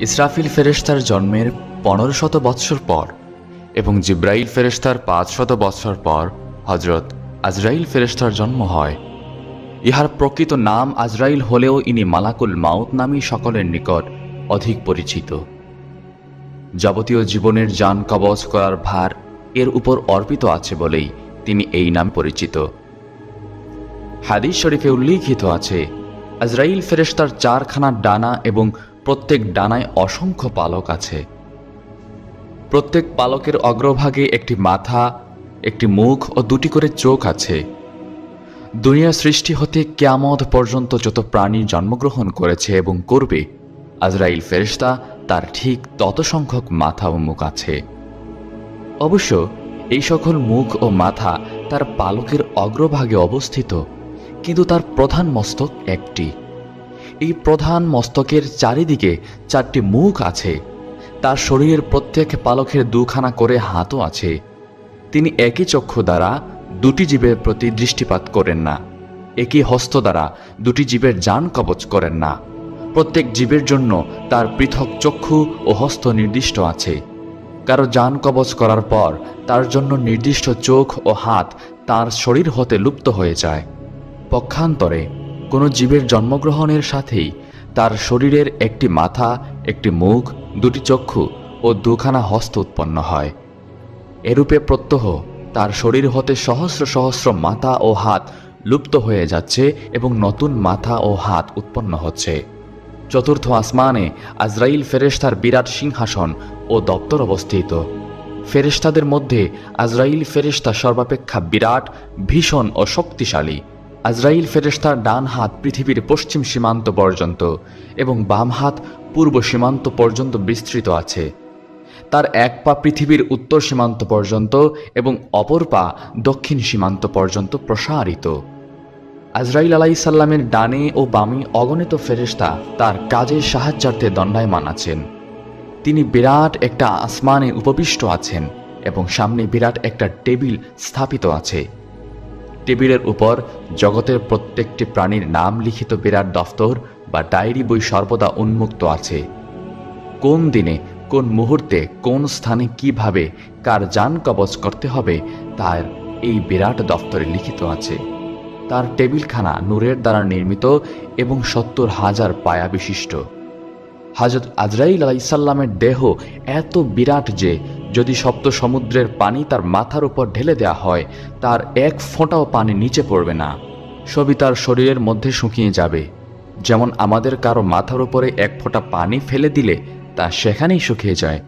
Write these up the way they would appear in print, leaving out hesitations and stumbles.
ইসরাফিল ফেরেশতার জন্মের 1500 বৎসর পর এবং জিব্রাইল ফেরেশতার 500 বৎসর পর হযরত আজরাইল ফেরেশতার জন্ম হয়। ইহার প্রকৃত নাম আজরাইল হলেও ইনি মালাকুল মাউত নামী সকলের নিকট অধিক পরিচিত। যাবতীয় জীবনের জান কবজ করার ভার এর উপর অর্পিত আছে বলেই তিনি এই নাম পরিচিত। হাদিস শরীফে উল্লিখিত আছে, আজরাইল ফেরেশতার 4খানা ডানা এবং প্রত্যেক ডানায় অসংখ্য পালক আছে। প্রত্যেক পালকের অগ্রভাগে একটি মাথা, একটি মুখ ও 2টি করে চোখ আছে। দুনিয়া সৃষ্টি হতে কিয়ামত পর্যন্ত যত প্রাণী জন্মগ্রহণ করেছে এবং করবে, আজরাইল ফেরেশতা তার ঠিক তত সংখ্যক মাথা ও মুখ আছে। অবশ্য এই সকল মুখ ও মাথা তার পালকের অগ্রভাগে অবস্থিত, কিন্তু তার প্রধান মস্তক একটি। এই প্রধান মস্তকের চারিদিকে 4টি মুখ আছে। তার শরীরের প্রত্যেক পালকের 2খানা করে হাতও আছে। তিনি একই চক্ষু দ্বারা 2টি জীবের প্রতি দৃষ্টিপাত করেন না। একই হস্ত দ্বারা 2টি জীবের জান কবজ করেন না। প্রত্যেক জীবের জন্য তার পৃথক চক্ষু ও হস্ত নির্দিষ্ট আছে। কারো জান কবজ করার পর তার জন্য নির্দিষ্ট চোখ ও হাত তার শরীর হতে লুপ্ত হয়ে যায়। পক্ষান্তরে কোনো জীবের জন্মগ্রহণের সাথেই তার শরীরের একটি মাথা, একটি মুখ, 2টি চক্ষু ও 2খানা হস্ত উৎপন্ন হয়। এরূপে প্রত্যহ তার শরীর হতে সহস্র সহস্র মাথা ও হাত লুপ্ত হয়ে যাচ্ছে এবং নতুন মাথা ও হাত উৎপন্ন হচ্ছে। চতুর্থ আসমানে আজরাইল ফেরেশতার বিরাট সিংহাসন ও দপ্তর অবস্থিত। ফেরেশতাদের মধ্যে আজরাইল ফেরেশতা সর্বাপেক্ষা বিরাট, ভীষণ ও শক্তিশালী। আজরাইল ফেরেশতার ডান হাত পৃথিবীর পশ্চিম সীমান্ত পর্যন্ত এবং বাম হাত পূর্ব সীমান্ত পর্যন্ত বিস্তৃত আছে। তার এক পা পৃথিবীর উত্তর সীমান্ত পর্যন্ত এবং অপর পা দক্ষিণ সীমান্ত পর্যন্ত প্রসারিত। আজরাইল আলাইহিস সালামের ডানে ও বামে অগণিত ফেরেশতা তার কাজের সাহায্যার্থে দণ্ডায়মান আছেন। তিনি বিরাট একটা আসমানে উপবিষ্ট আছেন এবং সামনে বিরাট একটা টেবিল স্থাপিত আছে। টেবিলের উপর জগতের প্রত্যেকটি প্রাণীর নাম লিখিত বিরাট দফতর বা ডায়েরি বই সর্বদা উন্মুক্ত আছে। কোন দিনে, কোন মুহূর্তে, কোন স্থানে কিভাবে কার জান কবজ করতে হবে তার এই বিরাট দফতরে লিখিত আছে। তার টেবিলখানা নূরের দ্বারা নির্মিত এবং 70,000 পায়া বিশিষ্ট। হযরত আজরাইল আলাইহিস সালামের দেহ এত বিরাট যে যদি সপ্ত সমুদ্রের পানি তার মাথার উপর ঢেলে দেওয়া হয়, তার এক ফোঁটাও পানি নিচে পড়বে না, সবই তার শরীরের মধ্যে শুকিয়ে যাবে। যেমন আমাদের কারো মাথার উপরে এক ফোঁটা পানি ফেলে দিলে তা সেখানেই শুকিয়ে যায়।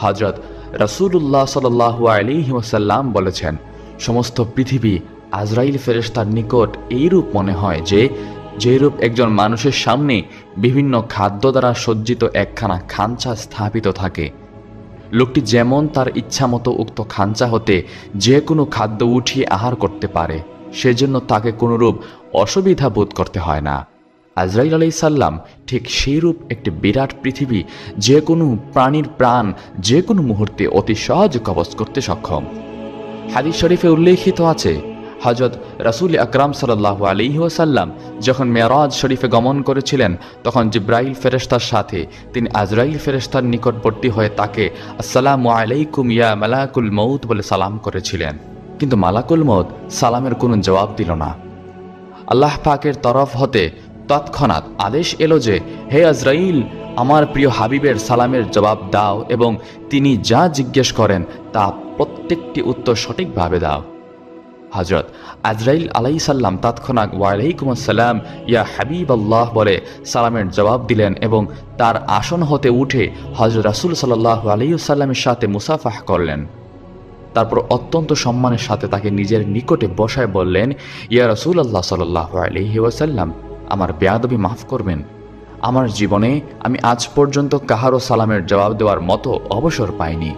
হযরত রাসূলুল্লাহ সাল্লাল্লাহু আলাইহি ওয়াসাল্লাম বলেছেন, সমস্ত পৃথিবী আজরাইল ফেরেশতার নিকট এইরূপ মনে হয় যেরূপ একজন মানুষের সামনে বিভিন্ন খাদ্য দ্বারা সজ্জিত একখানা খাঞ্চা স্থাপিত থাকে। লোকটি যেমন তার ইচ্ছামতো উক্ত খাঞ্চা হতে যে কোনো খাদ্য উঠিয়ে আহার করতে পারে, সেজন্য তাকে কোনোরূপ অসুবিধা বোধ করতে হয় না। আজরাইল আলাইহিস সালাম ঠিক সেইরূপ একটি বিরাট পৃথিবী যে কোনো প্রাণীর প্রাণ যে কোনো মুহূর্তে অতি সহজে কবজ করতে সক্ষম। হাদিস শরীফে উল্লেখিত আছে, হযরত রাসূল আকরাম সাল্লাল্লাহু আলাইহি ওয়াসাল্লাম যখন মেরাজ শরীফে গমন করেছিলেন, তখন জিব্রাইল ফেরেশতার সাথে তিনি আজরাইল ফেরেশতার নিকটবর্তী হয়ে তাকে আসসালামু আলাইকুম ইয়া মালাকুল মউত বলে সালাম করেছিলেন। কিন্তু মালাকুল মউত সালামের কোনো জবাব দিল না। আল্লাহ পাকের তরফ হতে তৎক্ষণাৎ আদেশ এলো যে, হে আজরাইল, আমার প্রিয় হাবিবের সালামের জবাব দাও এবং তিনি যা জিজ্ঞেস করেন তা প্রত্যেকটি উত্তর সঠিকভাবে দাও। হযরত আজরাইল আলাইহিস সালাম তৎক্ষণাৎ ওয়ালাইকুম আসসালাম ইয়া হাবিবাল্লাহ বলে সালামের জবাব দিলেন এবং তার আসন হতে উঠে হযরত রাসূল সাল্লাল্লাহু আলাইহি ওয়াসাল্লামের সাথে মুসাফাহ করলেন। তারপর অত্যন্ত সম্মানের সাথে তাকে নিজের নিকটে বসায় বললেন, ইয়া রাসূলুল্লাহ সাল্লাল্লাহু আলাইহি ওয়াসাল্লাম, আমার বেয়াদবি মাফ করবেন। আমার জীবনে আমি আজ পর্যন্ত কাহারও সালামের জবাব দেওয়ার মতো অবসর পাইনি।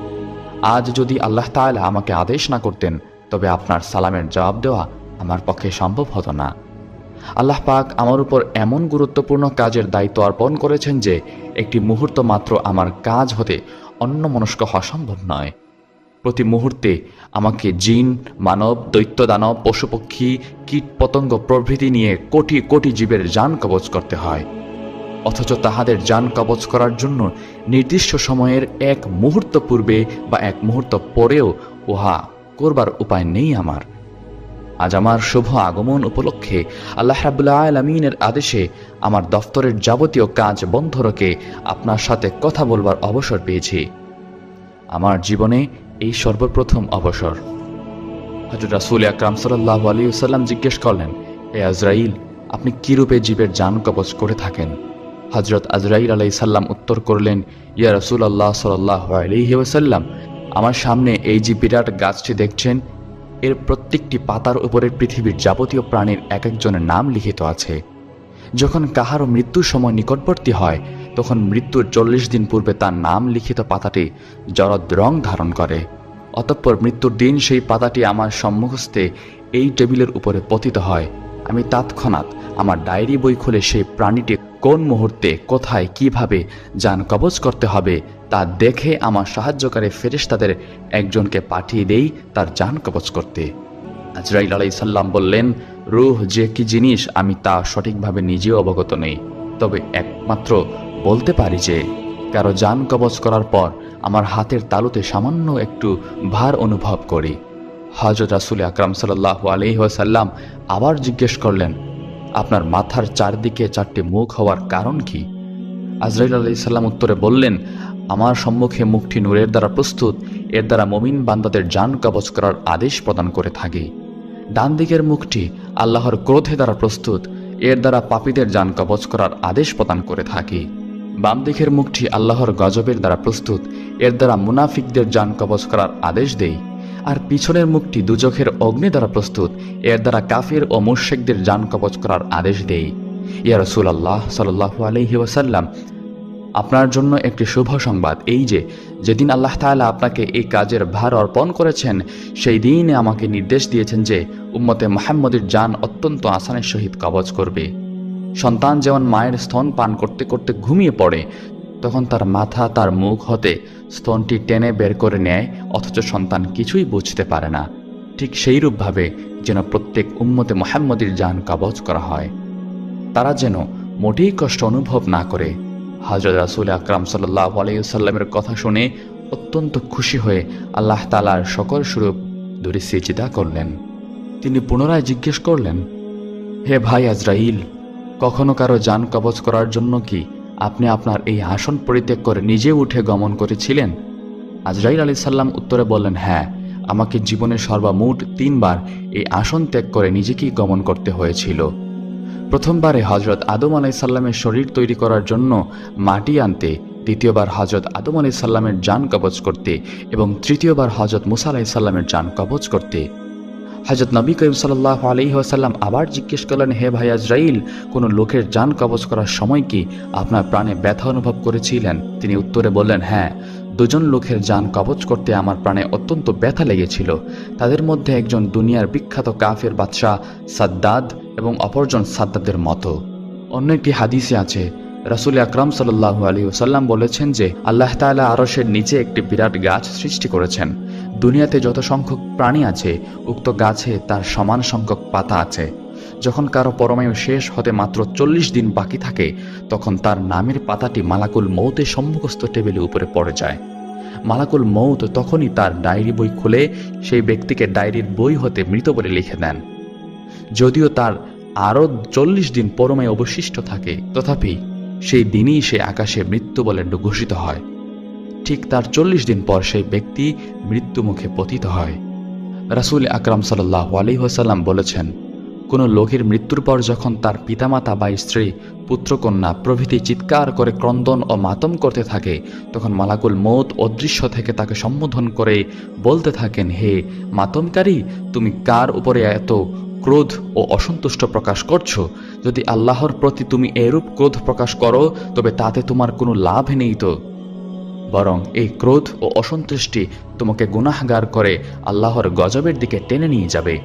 আজ যদি আল্লাহ তাআলা আমাকে আদেশ না করতেন, তবে আপনার সালামের জবাব দেওয়া আমার পক্ষে সম্ভব হতো না। আল্লাহ পাক আমার উপর এমন গুরুত্বপূর্ণ কাজের দায়িত্ব অর্পণ করেছেন যে একটি মুহূর্ত মাত্র আমার কাজ হতে অন্যমনস্ক হওয়া সম্ভব নয়। প্রতি মুহূর্তে আমাকে জিন, মানব, দৈত্য, দানব, পশুপক্ষী, কীট পতঙ্গ প্রভৃতি নিয়ে কোটি কোটি জীবের জান কবজ করতে হয়। অথচ তাহাদের জান কবজ করার জন্য নির্দিষ্ট সময়ের এক মুহূর্ত পূর্বে বা এক মুহূর্ত পরেও উহা করবার উপায় নেই আমার। আজ আমার শুভ আগমন উপলক্ষে আল্লাহ রাব্বুল আলামিনের আদেশে আমার দফতরের যাবতীয় কাজ বন্ধ রেখে আপনার সাথে কথা বলবার অবসর পেয়েছি। আমার জীবনে এই সর্বপ্রথম অবসর। হযরত রাসূল আকরাম সাল্লাল্লাহু আলাইহি ওয়াসাল্লাম জিজ্ঞেস করলেন, হে আজরাইল, আপনি কি রূপে জীবের জান কবজ করে থাকেন? হযরত আজরাইল আলাইহিস সালাম উত্তর করলেন, ইয়া রাসূলুল্লাহ সাল্লাল্লাহু আলাইহি ওয়াসাল্লাম, আমার সামনে এই যে বিরাট গাছটি দেখছেন, এর প্রত্যেকটি পাতার উপরে পৃথিবীর যাবতীয় প্রাণীর এক একজনের নাম লিখিত আছে। যখন কাহারও মৃত্যুর সময় নিকটবর্তী হয়, তখন মৃত্যুর 40 দিন পূর্বে তার নাম লিখিত পাতাটি জরদ রং ধারণ করে। অতঃপর মৃত্যুর দিন সেই পাতাটি আমার সম্মুখস্থে এই টেবিলের উপরে পতিত হয়। আমি তৎক্ষণাৎ আমার ডায়েরি বই খুলে সেই প্রাণীটি কোন মুহূর্তে, কোথায়, কিভাবে জান কবজ করতে হবে তা দেখে আমার সাহায্যকারী ফেরেশতাদের একজনকে পাঠিয়ে দেই তার জান কবজ করতে। আজরাইল আলাইহিস সালাম বললেন, রূহ যে কি জিনিস আমি তা সঠিকভাবে নিজেও অবগত নেই, তবে একমাত্র বলতে পারি যে কারো জান কবজ করার পর আমার হাতের তালুতে সামান্য একটু ভার অনুভব করি। হযরত রাসূল আকরাম সাল্লাল্লাহু আলাইহি ওয়াসাল্লাম আবার জিজ্ঞেস করলেন, আপনার মাথার চারদিকে 4টি মুখ হওয়ার কারণ কি? আজরাইল আলাইহিস সালাম উত্তরে বললেন, আমার সম্মুখে মুখটি নূরের দ্বারা প্রস্তুত, এর দ্বারা মুমিন বান্দাদের জান কবজ করার আদেশ প্রদান করে থাকে। ডান দিকের মুখটি আল্লাহর ক্রোধে দ্বারা প্রস্তুত, এর দ্বারা পাপীদের জান কবজ করার আদেশ প্রদান করে থাকে। বাম দিকের মুখটি আল্লাহর গজবের দ্বারা প্রস্তুত, এর দ্বারা মুনাফিকদের জান কবজ করার আদেশ দেই। আর পিছনের মুখটি দুজখের অগ্নি দ্বারা প্রস্তুত, এর দ্বারা কাফির ও মুশরিকদের জান কবজ করার আদেশ দেই। ইয়া রাসূলুল্লাহ সাল্লাল্লাহু আলাইহি ওয়াসাল্লাম, আপনার জন্য একটি শুভ সংবাদ এই যে, যেদিন আল্লাহ তাআলা আপনাকে এই কাজের ভার অর্পণ করেছেন, সেই দিনে আমাকে নির্দেশ দিয়েছেন যে উম্মতে মুহাম্মদের জান অত্যন্ত আসানের সহিত কবজ করবে। সন্তান যেমন মায়ের স্তন পান করতে করতে ঘুমিয়ে পড়ে, তখন তার মাথা তার মুখ হতে স্তনটি টেনে বের করে নেয়, অথচ সন্তান কিছুই বুঝতে পারে না, ঠিক সেইরূপভাবে যেন প্রত্যেক উম্মতে মুহাম্মদের জান কবজ করা হয়, তারা যেন মোটেই কষ্ট অনুভব না করে। হযরত রাসূল আকরাম সাল্লাল্লাহু আলাইহি ওয়াসাল্লামের কথা শুনে অত্যন্ত খুশি হয়ে আল্লাহ তাআলার শকর স্বরূপ দুটি সিজদা করলেন। তিনি পুনরায় জিজ্ঞেস করলেন, হে ভাই আজরাইল, কখনো কারো জান কবজ করার জন্য কি আপনি আপনার এই আসন পরিত্যাগ করে নিজে উঠে গমন করেছিলেন? আজরাইল আলাইহিস সালাম উত্তরে বললেন, হ্যাঁ, আমাকে জীবনে সর্বমোট 3 বার এই আসন ত্যাগ করে নিজেকেই গমন করতে হয়েছিল। প্রথমবারে হযরত আদম আলাইহিস সালামের শরীর তৈরি করার জন্য মাটি আনতে, দ্বিতীয়বার হযরত আদম আলাইহিস সালামের জান কবজ করতে এবং তৃতীয়বার হযরত মুসা আলাইহিস সালামের জান কবজ করতে। হযরত নবী করিম সাল্লাল্লাহু আলাইহি ওয়াসাল্লাম আবার জিজ্ঞেস করলেন, হে ভাই আজরাইল, কোনো লোকের জান কবজ করার সময় কি আপনার প্রাণে ব্যথা অনুভব করেছিলেন? তিনি উত্তরে বললেন, হ্যাঁ, 2 জন লোকের জান কবজ করতে আমার প্রাণে অত্যন্ত ব্যথা লেগেছিল। তাদের মধ্যে একজন দুনিয়ার বিখ্যাত কাফের বাদশাহ সাদ্দাদ এবং অপরজন সাদ্দাদের মতো। অন্য একটি হাদিসে আছে, রাসূল আকরাম সাল্লাল্লাহু আলাইহি ওয়াসাল্লাম বলেছেন যে আল্লাহ তাআলা আরশের নিচে একটি বিরাট গাছ সৃষ্টি করেছেন। দুনিয়াতে যত সংখ্যক প্রাণী আছে, উক্ত গাছে তার সমান সংখ্যক পাতা আছে। যখন কারো পরমায়ু শেষ হতে মাত্র 40 দিন বাকি থাকে, তখন তার নামের পাতাটি মালাকুল মউতের সম্মুখস্থ টেবিলের উপরে পড়ে যায়। মালাকুল মউত তখনই তার ডায়েরি বই খুলে সেই ব্যক্তিকে ডায়েরির বই হতে মৃত বলে লিখে দেন। যদিও তার আরও 40 দিন পরমায়ু অবশিষ্ট থাকে, তথাপি সেই দিনই সে আকাশে মৃত্যু বলে ঘোষিত হয়। ঠিক তার 40 দিন পর সেই ব্যক্তি মৃত্যুমুখে পতিত হয়। রাসূল আকরাম সাল্লাল্লাহু আলাইহি ওয়াসাল্লাম বলেছেন, কোনো লোকের মৃত্যুর পর যখন তার পিতামাতা বা স্ত্রী, পুত্রকন্যা প্রভৃতি চিৎকার করে ক্রন্দন ও মাতম করতে থাকে, তখন মালাকুল মউত অদৃশ্য থেকে তাকে সম্বোধন করে বলতে থাকেন, হে মাতমকারী, তুমি কার উপরে এত ক্রোধ ও অসন্তুষ্ট প্রকাশ করছো? যদি আল্লাহর প্রতি তুমি এরূপ ক্রোধ প্রকাশ করো, তবে তাতে তোমার কোনো লাভ নেই তো, বরং এই ক্রোধ ও অসন্তুষ্টি তোমাকে গুনাহগার করে আল্লাহর গজবের দিকে টেনে নিয়ে যাবে।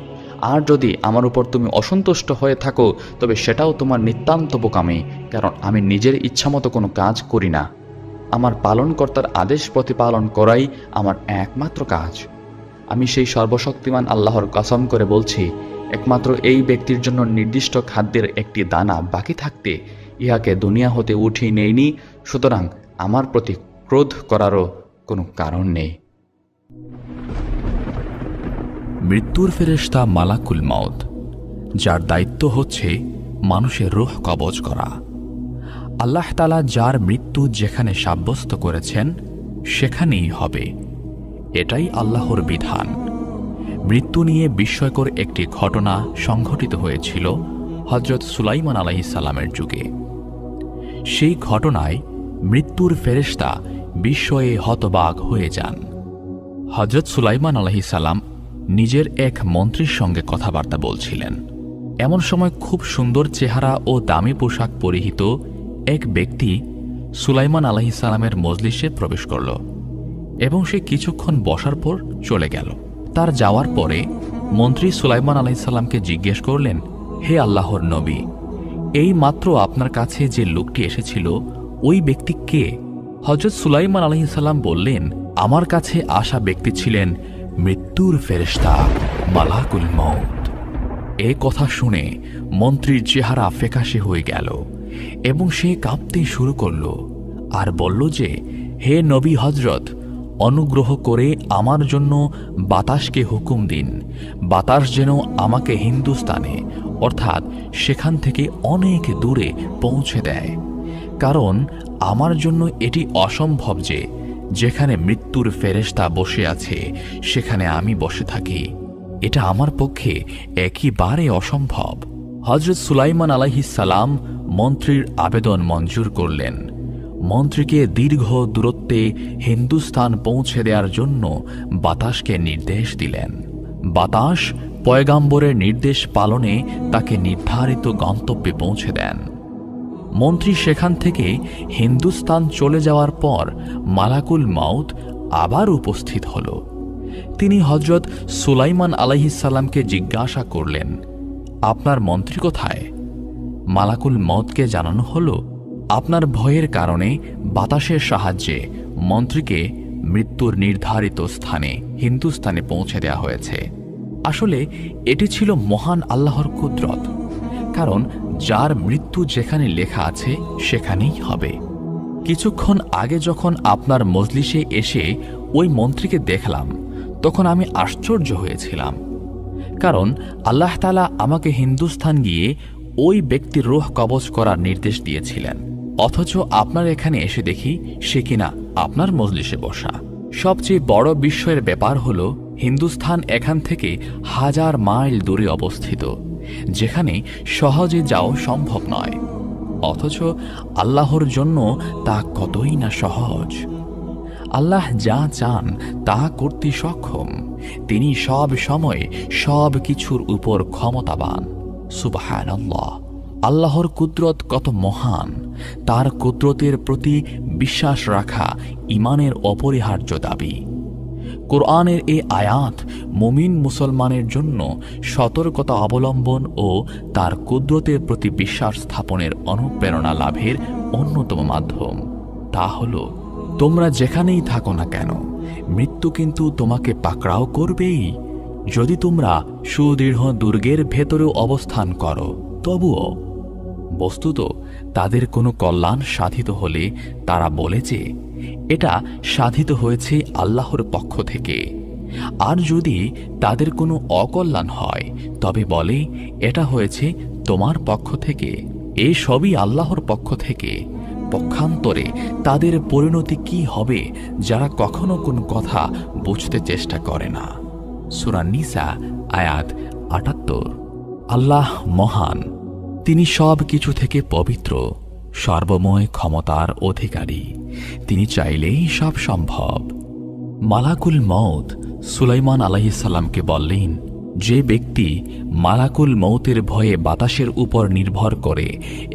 আর যদি আমার উপর তুমি অসন্তুষ্ট হয়ে থাকো, তবে সেটাও তোমার নিতান্ত বোকামি, কারণ আমি নিজের ইচ্ছামতো কোনো কাজ করি না। আমার পালনকর্তার আদেশ প্রতিপালন করাই আমার একমাত্র কাজ। আমি সেই সর্বশক্তিমান আল্লাহর কসম করে বলছি, একমাত্র এই ব্যক্তির জন্য নির্দিষ্ট খাদ্যের একটি দানা বাকি থাকতে ইহাকে দুনিয়া হতে উঠিয়ে নেইনি, সুতরাং আমার প্রতি ক্রোধ করারও কোনো কারণ নেই। মৃত্যুর ফেরেশতা মালাকুল মউত, যার দায়িত্ব হচ্ছে মানুষের রূহ কবজ করা। আল্লাহ তাআলা যার মৃত্যু যেখানে সাব্যস্ত করেছেন সেখানেই হবে, এটাই আল্লাহর বিধান। মৃত্যু নিয়ে বিস্ময়কর একটি ঘটনা সংঘটিত হয়েছিল হযরত সুলাইমান আলাইহিস সালামের যুগে। সেই ঘটনায় মৃত্যুর ফেরেশতা বিস্ময়ে হতবাক হয়ে যান। হযরত সুলাইমান আলাইহিস সালাম নিজের এক মন্ত্রীর সঙ্গে কথাবার্তা বলছিলেন। এমন সময় খুব সুন্দর চেহারা ও দামি পোশাক পরিহিত এক ব্যক্তি সুলাইমান আলাইহিস সালামের মজলিসে প্রবেশ করল এবং সে কিছুক্ষণ বসার পর চলে গেল। তার যাওয়ার পরে মন্ত্রী সুলাইমান আলাইহিস সালামকে জিজ্ঞেস করলেন, হে আল্লাহর নবী, এই মাত্র আপনার কাছে যে লোকটি এসেছিল ওই ব্যক্তি কে? হযরত সুলাইমান আলাইহিস সালাম বললেন, আমার কাছে আসা ব্যক্তি ছিলেন মৃত্যুর ফেরেশতা মালাকুল মউত। এ কথা শুনে মন্ত্রীর চেহারা ফ্যাকাশে হয়ে গেল এবং সে কাঁপতে শুরু করল আর বলল যে, হে নবী হযরত, অনুগ্রহ করে আমার জন্য বাতাসকে হুকুম দিন, বাতাস যেন আমাকে হিন্দুস্তানে অর্থাৎ সেখান থেকে অনেক দূরে পৌঁছে দেয়, কারণ আমার জন্য এটি অসম্ভব যে যেখানে মৃত্যুর ফেরেশতা বসে আছে সেখানে আমি বসে থাকি। এটা আমার পক্ষে একেবারে অসম্ভব। হযরত সুলাইমান আলাইহিস সালাম মন্ত্রীর আবেদন মঞ্জুর করলেন। মন্ত্রীকে দীর্ঘ দূরত্বে হিন্দুস্তান পৌঁছে দেওয়ার জন্য বাতাসকে নির্দেশ দিলেন। বাতাস পয়গাম্বরের নির্দেশ পালনে তাকে নির্ধারিত গন্তব্যে পৌঁছে দেন। মন্ত্রী সেখান থেকে হিন্দুস্তান চলে যাওয়ার পর মালাকুল মউত আবার উপস্থিত হল। তিনি হযরত সুলাইমান আলাইহিস সালামকে জিজ্ঞাসা করলেন, আপনার মন্ত্রী কোথায়? মালাকুল মউতকে জানানো হলো, আপনার ভয়ের কারণে বাতাসের সাহায্যে মন্ত্রীকে মৃত্যুর নির্ধারিত স্থানে হিন্দুস্তানে পৌঁছে দেওয়া হয়েছে। আসলে এটি ছিল মহান আল্লাহর কুদরত, কারণ যার মৃত্যু যেখানে লেখা আছে সেখানেই হবে। কিছুক্ষণ আগে যখন আপনার মজলিসে এসে ওই মন্ত্রীকে দেখলাম তখন আমি আশ্চর্য হয়েছিলাম, কারণ আল্লাহ তাআলা আমাকে হিন্দুস্তান গিয়ে ওই ব্যক্তির রূহ কবজ করার নির্দেশ দিয়েছিলেন, অথচ আপনার এখানে এসে দেখি সে কিনা আপনার মজলিসে বসা। সবচেয়ে বড় বিস্ময়ের ব্যাপার হলো হিন্দুস্তান এখান থেকে 1000 মাইল দূরে অবস্থিত, যেখানে সহজে যাওয়া সম্ভব নয়, অথচ আল্লাহর জন্য তা কতই না সহজ। আল্লাহ যা চান তা করতে সক্ষম। তিনি সব সময় সব কিছুর উপর ক্ষমতাবান। সুবহানাল্লাহ। আল্লাহর কুদরত কত মহান, তার কুদরতের প্রতি বিশ্বাস রাখা ঈমানের অপরিহার্য দাবি। কোরআনের এই আয়াত মুমিন মুসলমানের জন্য সতর্কতা অবলম্বন ও তার কুদরতের প্রতি বিশ্বাস স্থাপনের অনুপ্রেরণা লাভের অন্যতম মাধ্যম। তা হল, তোমরা যেখানেই থাকো না কেন, মৃত্যু কিন্তু তোমাকে পাকড়াও করবেই। যদি তোমরা সুদৃঢ় দুর্গের ভেতরেও অবস্থান করো তবুও। বস্তুত তাদের কোনো কল্যাণ সাধিত হলে তারা বলে যে এটা সাধিত হয়েছে আল্লাহর পক্ষ থেকে, আর যদি তাদের কোনো অকল্যাণ হয় তবে বলে এটা হয়েছে তোমার পক্ষ থেকে। এই সবই আল্লাহর পক্ষ থেকে। পক্ষান্তরে তাদের পরিণতি কি হবে যারা কখনো কোনো কথা বুঝতে চেষ্টা করে না। সূরা নিসা আয়াত ৭৮। আল্লাহ মহান, তিনি সব কিছু থেকে পবিত্র, সর্বময় ক্ষমতার অধিকারী। তিনি চাইলেই সব সম্ভব। মালাকুল মউত সুলাইমান আলাইহিস সালামকে বললেন, যে ব্যক্তি মালাকুল মউতের ভয়ে বাতাসের উপর নির্ভর করে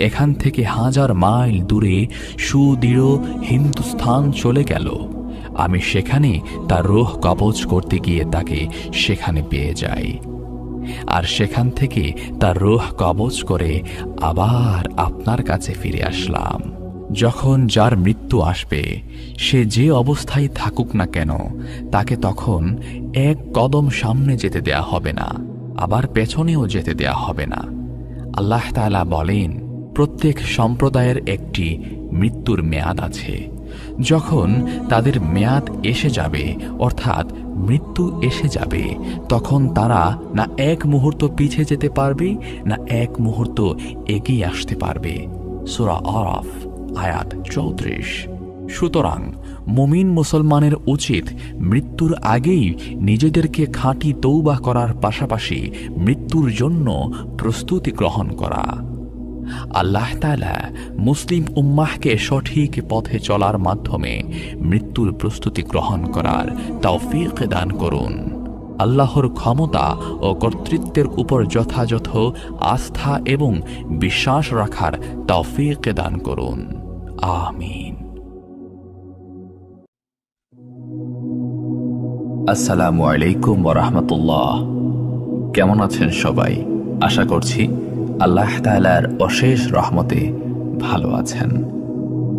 এখান থেকে 1000 মাইল দূরে সুদৃঢ় হিন্দুস্তান চলে গেল, আমি সেখানে তার রূহ কবজ করতে গিয়ে তাকে সেখানে পেয়ে যাই, আর সেখান থেকে তার রূহ কবজ করে আবার আপনার কাছে ফিরে আসলাম। যখন যার মৃত্যু আসবে, সে যে অবস্থায় থাকুক না কেন, তাকে তখন এক কদম সামনে যেতে দেয়া হবে না, আবার পেছনেও যেতে দেয়া হবে না। আল্লাহ তাআলা বলেন, প্রত্যেক সম্প্রদায়ের একটি মৃত্যুর মেয়াদ আছে। যখন তাদের মেয়াদ এসে যাবে, অর্থাৎ মৃত্যু এসে যাবে, তখন তারা না এক মুহূর্ত পিছিয়ে যেতে পারবে, না এক মুহূর্ত এগিয়ে আসতে পারবে। সূরা আরাফ আয়াত 34। সুতরাং মুমিন মুসলমানের উচিত মৃত্যুর আগেই নিজেদেরকে খাঁটি তৌবা করার পাশাপাশি মৃত্যুর জন্য প্রস্তুতি গ্রহণ করা। আল্লাহ তাআলা মুসলিম উম্মাহকে সঠিক পথে চলার মাধ্যমে মৃত্যুর প্রস্তুতি গ্রহণ করার তৌফিক দান করুন। আল্লাহর ক্ষমতা ও কর্তৃত্বের উপর যথাযথ আস্থা এবং বিশ্বাস রাখার তৌফিক দান করুন। আমিন। আসসালামু আলাইকুম ওয়া রাহমাতুল্লাহ। কেমন আছেন সবাই? আশা করছি আল্লাহ তাআলার অশেষ রহমতে ভালো আছেন।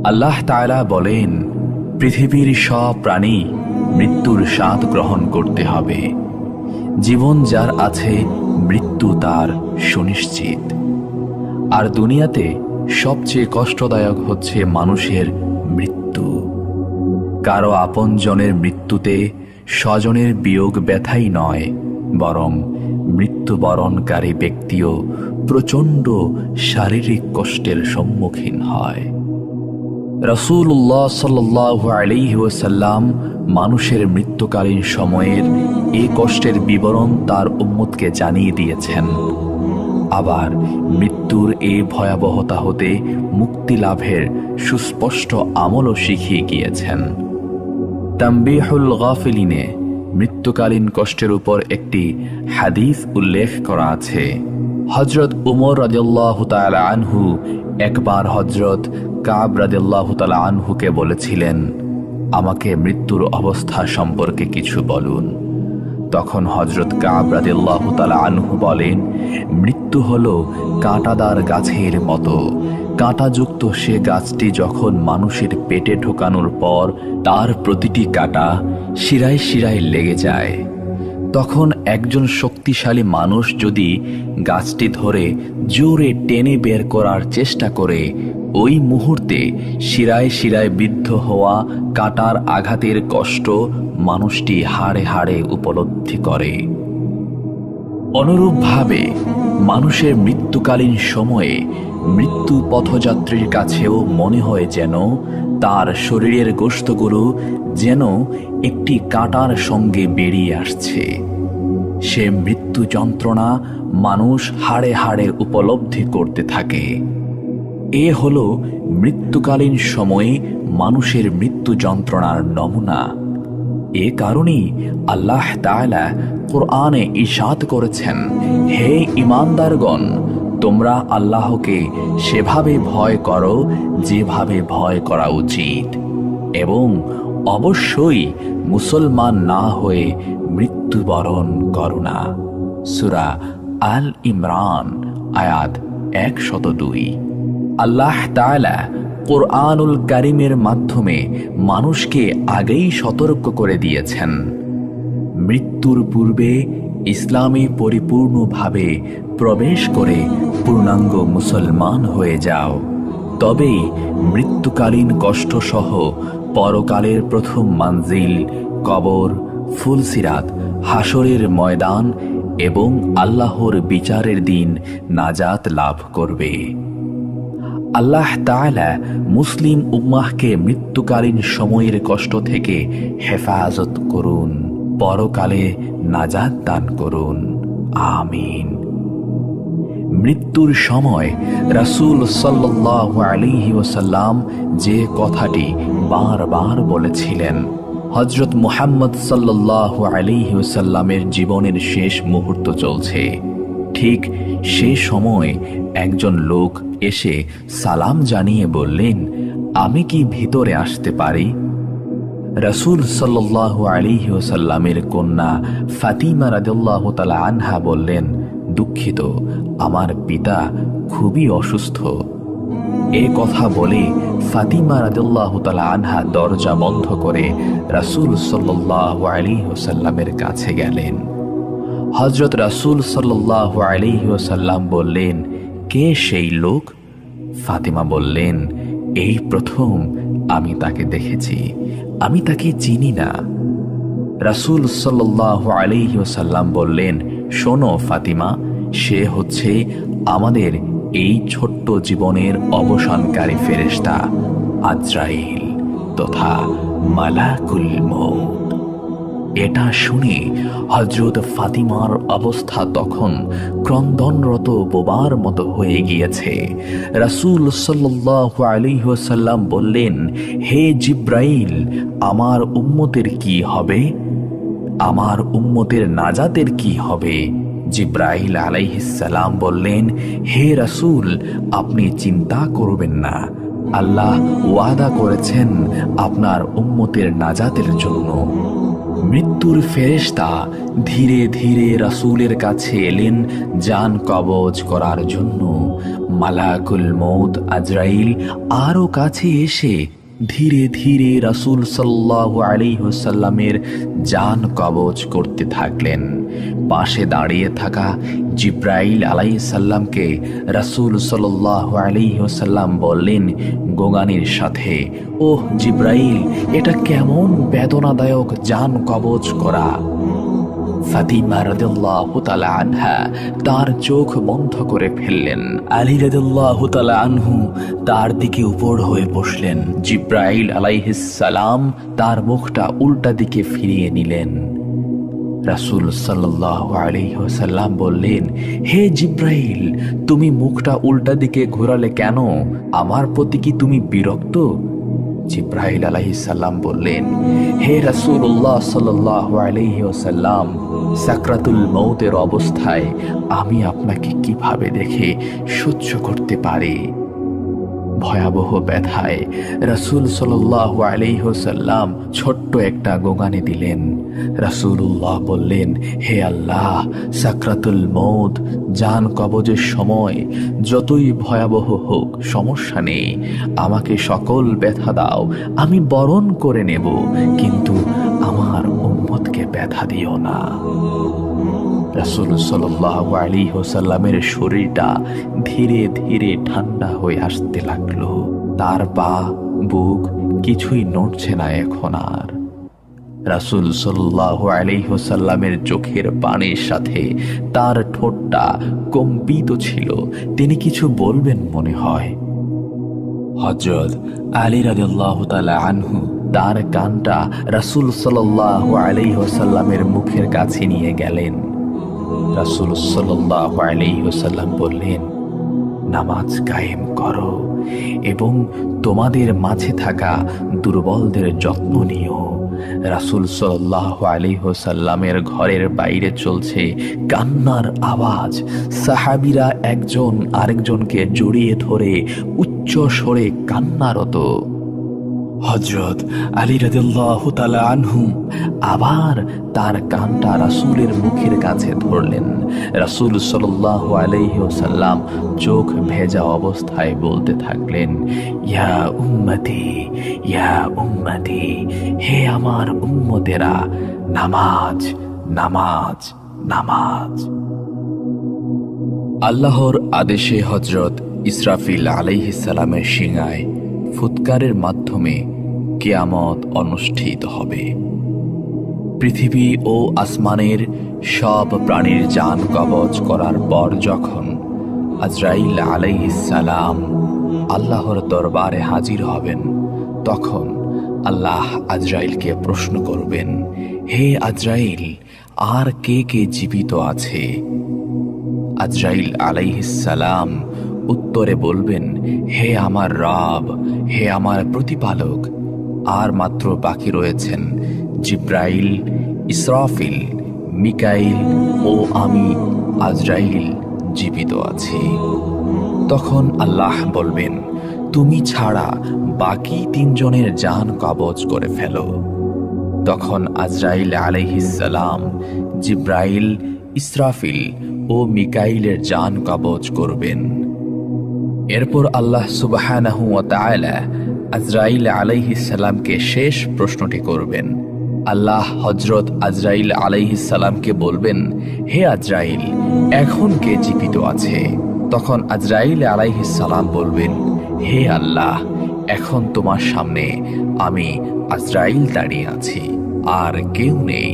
আল্লাহ তাআলা বলেন, পৃথিবীর সব প্রাণী মৃত্যুর স্বাদ গ্রহণ করতে হবে। জীবন যার আছে, মৃত্যু তার সুনিশ্চিত। আর দুনিয়াতে সবচেয়ে কষ্টদায়ক হচ্ছে মানুষের মৃত্যু। কারো আপনজনের মৃত্যুতে স্বজনের বিয়োগ ব্যথাই নয়, বরং মৃত্যুবরণকারী ব্যক্তিও প্রচণ্ড শারীরিক কষ্টের সম্মুখীন হয়। রাসূলুল্লাহ সাল্লাল্লাহু আলাইহি ওয়াসাল্লাম মানুষের মৃত্যুকালীন সময়ের এই কষ্টের বিবরণ তার উম্মতকে জানিয়ে দিয়েছেন। আবার মৃত্যুর এই ভয়াবহতা হতে মুক্তি লাভের সুস্পষ্ট আমলও শিখিয়ে গিয়েছেন। তামবিহুল গাফিলিনে মৃত্যুকালীন কষ্টের উপর একটি হাদিস উল্লেখ করা আছে। হযরত উমর রাদিয়াল্লাহু তাআলা আনহু একবার হযরত কাব রাদিয়াল্লাহু তাআলা আনহুকে বলেছিলেন, আমাকে মৃত্যুর অবস্থা সম্পর্কে কিছু বলুন। তখন হযরত কাব রাদিয়াল্লাহু তাআলা আনহু বলেন, মৃত্যু হলো কাঁটাদার গাছের মতো। কাঁটাযুক্ত সে গাছটি যখন মানুষের পেটে ঢোকানোর পর তার প্রতিটি কাঁটা শিরায় শিরায় লেগে যায়, তখন একজন শক্তিশালী মানুষ যদি গাছটি ধরে জোরে টেনে বের করার চেষ্টা করে, ওই মুহূর্তে শিরায় শিরায় বিদ্ধ হওয়া কাঁটার আঘাতের কষ্ট মানুষটি হাড়ে হাড়ে উপলব্ধি করে। অনুরূপভাবে মানুষের মৃত্যুকালীন সময়ে মৃত্যু পথযাত্রীর কাছেও মনে হয় যেন তার শরীরের গোশতগুলো যেন একটি কাঁটার সঙ্গে বেরিয়ে আসছে। সে মৃত্যু যন্ত্রণা মানুষ হাড়ে হাড়ে উপলব্ধি করতে থাকে। এ হলো মৃত্যুকালীন সময়ে মানুষের মৃত্যু যন্ত্রণার নমুনা। এ কারণেই আল্লাহ তাআলা কোরআনে ইরশাদ করেছেন, হে ঈমানদারগণ, তোমরা আল্লাহকে সেভাবে ভয় করো যেভাবে ভয় করা উচিত, এবং অবশ্যই মুসলমান না হয়ে মৃত্যুবরণ করো না। সূরা আল ইমরান আয়াত 102। আল্লাহ তাআলা কোরআনুল কারীমের মাধ্যমে মানুষকে আগেই সতর্ক করে দিয়েছেন, মৃত্যুর পূর্বে ইসলামে পরিপূর্ণভাবে প্রবেশ করে পূর্ণাঙ্গ মুসলমান হয়ে যাও, তবেই মৃত্যুকালীন কষ্টসহ পরকালের প্রথম মানজিল কবর, ফুলসিরাত, হাসরের ময়দান এবং আল্লাহর বিচারের দিন নাজাত লাভ করবে। আল্লাহ তাআলা মুসলিম উম্মাহকে মৃত্যুকালীন সময়ের কষ্ট থেকে হেফাজত করুন, পরকালে নাজাত দান করুন। আমিন। মৃত্যুর সময় রাসূল সাল্লাল্লাহু আলাইহি ওয়াসাল্লাম যে কথাটি বারবার বলেছিলেন, হযরত মুহাম্মদ সাল্লাল্লাহু আলাইহি ওয়াসাল্লামের জীবনের শেষ মুহূর্ত চলছে। ঠিক সে সময় একজন লোক এসে সালাম জানিয়ে বললেন, আমি কি ভিতরে আসতে পারি? রাসূল সাল্লাল্লাহু আলাইহি ওয়াসাল্লামের কন্যা ফাতিমা রাদিয়াল্লাহু তাআলা আনহা বললেন, দুঃখিত, আমার পিতা খুবই অসুস্থ। এ কথা বলে ফাতিমা রাদিয়াল্লাহু তাআলা আনহা দরজা বন্ধ করে রাসূল সাল্লাল্লাহু আলাইহি ওয়াসাল্লামের কাছে গেলেন। হযরত রাসূল সাল্লাল্লাহু আলাইহি ওয়াসাল্লাম বললেন, কে সেই লোক? ফাতিমা বললেন, এই প্রথম আমি তাকে দেখেছি, আমি তাকে চিনি না। রাসূল সাল্লাল্লাহু আলাইহি ওয়াসাল্লাম বললেন, শোনো ফাতিমা, সে হচ্ছে আমাদের এই ছোট্ট জীবনের অবসানকারী ফেরেশতা আজরাইল তথা মালাকুল মউত। এটা শুনে হযরত ফাতিমার অবস্থা তখন ক্রন্দনরত বোবার মতো হয়ে গিয়েছে। রাসূল সাল্লাল্লাহু আলাইহি ওয়াসাল্লাম বললেন, হে জিব্রাইল, আমার উম্মতের কি হবে? আমার উম্মতের নাজাতের কি হবে? জিব্রাইল আলাইহিস সালাম বললেন, হে রাসূল, আপনি চিন্তা করবেন না, আল্লাহ ওয়াদা করেছেন আপনার উম্মতের নাজাতের জন্য। মৃত্যুর ফেরেশতা ধীরে ধীরে রাসূলের কাছে এলেন জান কবজ করার জন্য। মালাকুল মউত আজরাইল আরো কাছে এসে ধীরে ধীরে রাসূল সাল্লাল্লাহু আলাইহি ওয়াসাল্লামের জান কবজ করতে থাকলেন। পাশে দাঁড়িয়ে থাকা জিব্রাইল আলাইহিস সালামকে রাসূল সাল্লাল্লাহু আলাইহি ওয়াসাল্লাম বললেন গোগানির সাথে, ওহ জিব্রাইল, এটা কেমন বেদনাদায়ক জান কবজ করা। ফাতিমা রাদিয়াল্লাহু তাআলা আনহা তার চোখ বন্ধ করে ফেললেন। আলী রাদিয়াল্লাহু তাআলা আনহু তার দিকে উপর হয়ে বসলেন। জিব্রাইল আলাইহিস সালাম তার মুখটা উল্টা দিকে ফিরিয়ে নিলেন। রাসূল সাল্লাল্লাহু আলাইহি ওয়াসাল্লাম বললেন, হে জিব্রাইল, তুমি মুখটা উল্টা দিকে ঘোরালে কেন? আমার প্রতি কি তুমি বিরক্ত? জিব্রাইল আলাইহিস সালাম বললেন, হে রাসূলুল্লাহ সাল্লাল্লাহু আলাইহি ওয়াসাল্লাম, সাকরাতুল মউতের অবস্থায় আমি আপনাকে কিভাবে দেখে সহ্য করতে পারি? ভয়াবহ ব্যথায় রাসূল সাল্লাল্লাহু আলাইহি ওয়াসাল্লাম ছোট্ট একটা গোগানি দিলেন। রাসূলুল্লাহ বললেন, হে আল্লাহ, সাকরাতুল মউত জান কবজের সময় যতই ভয়াবহ হোক সমস্যা নেই, আমাকে সকল ব্যথা দাও, আমি বরণ করে নেব, কিন্তু আমার উম্মতকে ব্যথা দিও না। রাসূল সাল্লাল্লাহু আলাইহি ওয়াসাল্লামের শরীরটা ধীরে ধীরে ঠান্ডা হয়ে আসতে লাগলো। তার পা, বুক কিছুই নড়ছে না এখন আর। রাসূল সাল্লাল্লাহু আলাইহি ওয়াসাল্লামের চোখের পানির সাথে তার ঠোঁটটা কম্পিত ছিল। তিনি কিছু বলবেন মনে হয়। হযরত আলী রাদিয়াল্লাহু তাআলা আনহু তার কানটা রাসূল সাল্লাল্লাহু আলাইহি ওয়াসাল্লামের মুখের কাছে নিয়ে গেলেন। রাসূল সাল্লাল্লাহু আলাইহি ওয়াসাল্লাম বললেন, নামাজ কায়েম করো এবং তোমাদের মাঝে থাকা দুর্বলদের যত্ন নিও। রাসূল সাল্লাল্লাহু আলাইহি ওয়াসাল্লামের ঘরের বাইরে চলছে কান্নার আওয়াজ। সাহাবীরা একজন আরেকজনকে জড়িয়ে ধরে উচ্চ স্বরে কান্নারত। হযরত আলী রাদিয়াল্লাহু তাআলা আনহু আবার তার কানটা রাসূলের মুখের কাছে ধরলেন। রাসূল সাল্লাল্লাহু আলাইহি ওয়াসাল্লাম চোখ ভেজা অবস্থায় বলতে থাকলেন, ইয়া উম্মতি, ইয়া উম্মতি, হে আমার উম্মতেরা, নামাজ, নামাজ, নামাজ। আল্লাহর আদেশে হযরত ইসরাফিল আলাইহিস সালামের শিঙায় ফুৎকারের মাধ্যমে কিয়ামত অনুষ্ঠিত হবে। পৃথিবী ও আসমানের সব প্রাণীর জান কবজ করার পর যখন আজরাইল আলাইহিস সালাম আল্লাহর দরবারে হাজির হবেন, তখন আল্লাহ আজরাইলকে প্রশ্ন করবেন, হে আজরাইল, আর কে কে জীবিত আছে? আজরাইল আলাইহিস সালাম উত্তরে বলবেন, হে আমার রব, হে আমার প্রতিপালক, আর মাত্র বাকি রয়েছেন জিব্রাইল, ইসরাফিল, মিকাইল ও আমি আজরাইল জীবিত আছি। তখন আল্লাহ বলবেন, তুমি ছাড়া বাকি তিনজনের জান কবজ করে ফেলো। তখন আজরাইল আলাইহিস সালাম জিব্রাইল, ইসরাফিল ও মিকাইলের জান কবজ করবেন। এরপর আল্লাহ সুবহানাহু ওয়া তাআলা আজরাইল আলাইহিস সালামকে শেষ প্রশ্নটি করবেন। আল্লাহ হযরত আজরাইল আলাইহিস সালামকে বলবেন, হে আজরাইল, এখন কে জীবিত আছে? তখন আজরাইল আলাইহিস সালাম বলবেন, হে আল্লাহ, এখন তোমার সামনে আমি আজরাইল দাঁড়িয়ে আছি, আর কেউ নেই।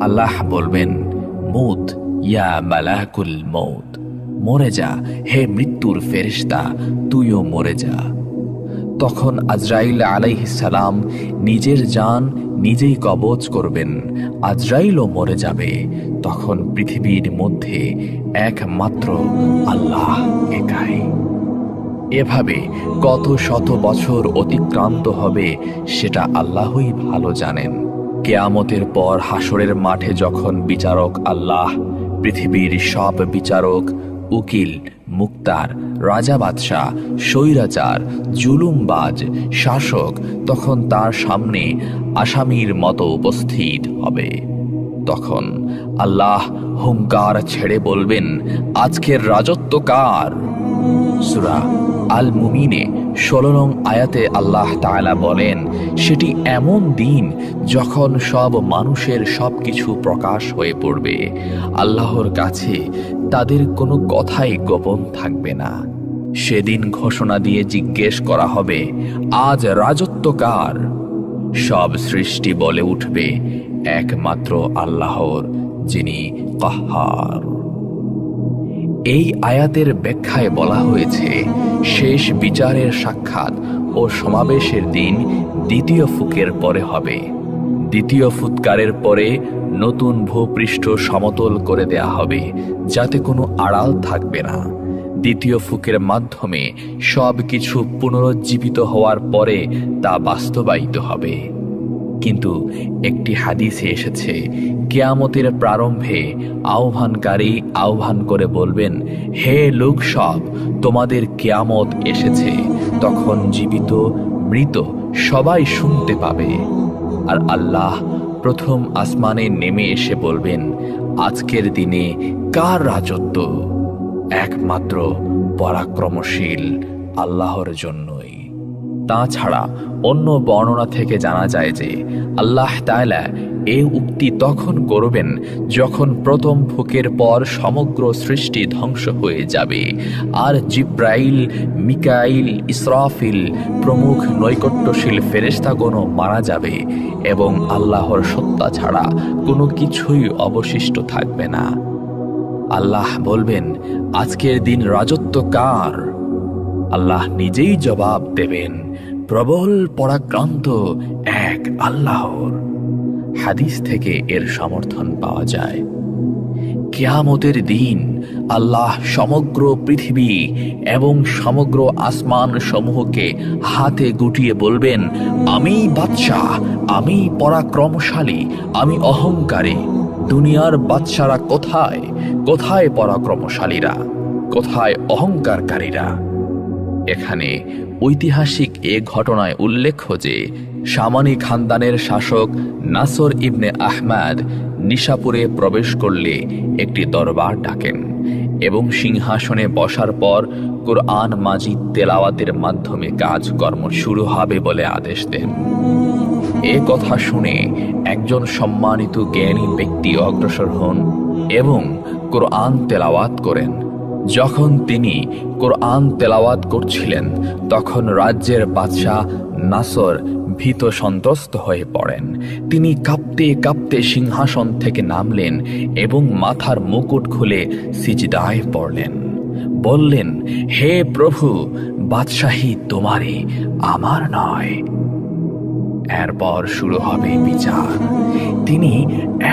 আল্লাহ বলবেন, মুত ইয়া মালাকুল মৌত, মরে যা হে মৃত্যুর ফেরেশতা, তুইও মরে যা। তখন আজরাইল আলাইহিস সালাম নিজের জান নিজেই কবজ করবেন, আজরাইলও মরে যাবে। তখন পৃথিবীর মধ্যে একমাত্র আল্লাহ একাই। এভাবে কত শত বছর অতিক্রান্ত হবে সেটা আল্লাহই ভালো জানেন। কেয়ামতের পর হাসরের মাঠে যখন বিচারক আল্লাহ পৃথিবীর সব বিচারক, উকিল, মুক্তার, রাজা বাদশাহ, স্বৈরাচার, জুলুমবাজ, শাসক তখন তার সামনে আসামির মতো উপস্থিত হবে। তখন আল্লাহ হুঙ্কার ছেড়ে বলবেন, আজকের রাজত্ব কার? সূরা আল মুমিনে 16 নং আয়াতে আল্লাহ তাআলা বলেন, সেটি এমন দিন যখন সব মানুষের সবকিছু প্রকাশ হয়ে পড়বে। আল্লাহর কাছে তাদের কোনো কথাই গোপন থাকবে না। সেদিন ঘোষণা দিয়ে জিজ্ঞেস করা হবে, আজ রাজত্ব কার? সব সৃষ্টি বলে উঠবে, একমাত্র আল্লাহর, যিনি কাহ্হার। এই আয়াতের ব্যাখ্যায় বলা হয়েছে, শেষ বিচারের সাক্ষাৎ ও সমাবেশের দিন দ্বিতীয় ফুকের পরে হবে। দ্বিতীয় ফুৎকারের পরে নতুন ভূপৃষ্ঠ সমতল করে দেয়া হবে, যাতে কোনো আড়াল থাকবে না। দ্বিতীয় ফুকের মাধ্যমে সব কিছু পুনরুজ্জীবিত হওয়ার পরে তা বাস্তবায়িত হবে। কিন্তু একটি হাদিসে এসেছে, কিয়ামতের প্রারম্ভে আহ্বানকারী আহ্বান করে বলবেন, হে লোক সব, তোমাদের কিয়ামত এসেছে। তখন জীবিত মৃত সবাই শুনতে পাবে। আর আল্লাহ প্রথম আসমানে নেমে এসে বলবেন, আজকের দিনে কার রাজত্ব? একমাত্র পরাক্রমশীল আল্লাহর জন্যই। তাছাড়া অন্য বর্ণনা থেকে জানা যায় যে আল্লাহ তাআলা এই উক্তি তখন করবেন যখন প্রথম ফুকের পর সমগ্র সৃষ্টি ধ্বংস হয়ে যাবে, আর জিব্রাইল, মিকাইল, ইসরাফিল প্রমুখ নৈকট্যশীল ফেরেশতাগণও মারা যাবে এবং আল্লাহর সত্তা ছাড়া কোনো কিছুই অবশিষ্ট থাকবে না। আল্লাহ বলবেন, আজকের দিন রাজত্ব কার? আল্লাহ নিজেই জবাব দেবেন, প্রবল পরাক্রান্ত এক আল্লাহর। হাদিস থেকে এর সমর্থন পাওয়া যায়। কিয়ামতের দিন আল্লাহ সমগ্র পৃথিবী এবং সমগ্র আসমান সমূহকে হাতে গুটিয়ে বলবেন, আমি বাদশাহ, আমি পরাক্রমশালী, আমি অহংকারী। দুনিয়ার বাদশারা কোথায়? কোথায় পরাক্রমশালীরা? কোথায় অহংকারকারীরা? এখানে ঐতিহাসিক এ ঘটনায় উল্লেখ্য যে সামানি খানদানের শাসক নাসর ইবনে আহমাদ নিশাপুরে প্রবেশ করলে একটি দরবার ডাকেন এবং সিংহাসনে বসার পর কুরআন মাজিদ তেলাওয়াতের মাধ্যমে কাজকর্ম শুরু হবে বলে আদেশ দেন। এ কথা শুনে একজন সম্মানিত জ্ঞানী ব্যক্তি অগ্রসর হন এবং কুরআন তেলাওয়াত করেন। যখন তিনি কুরআন তেলাওয়াত করছিলেন তখন রাজ্যের বাদশাহ নাসর ভীত সন্ত্রস্ত হয়ে পড়েন। তিনি কাঁপতে কাঁপতে সিংহাসন থেকে নামলেন এবং মাথার মুকুট খুলে সিজদায় পড়লেন। বললেন, হে প্রভু, বাদশাহী তোমারই, আমার নয়। এরপর শুরু হবে বিচার। তিনি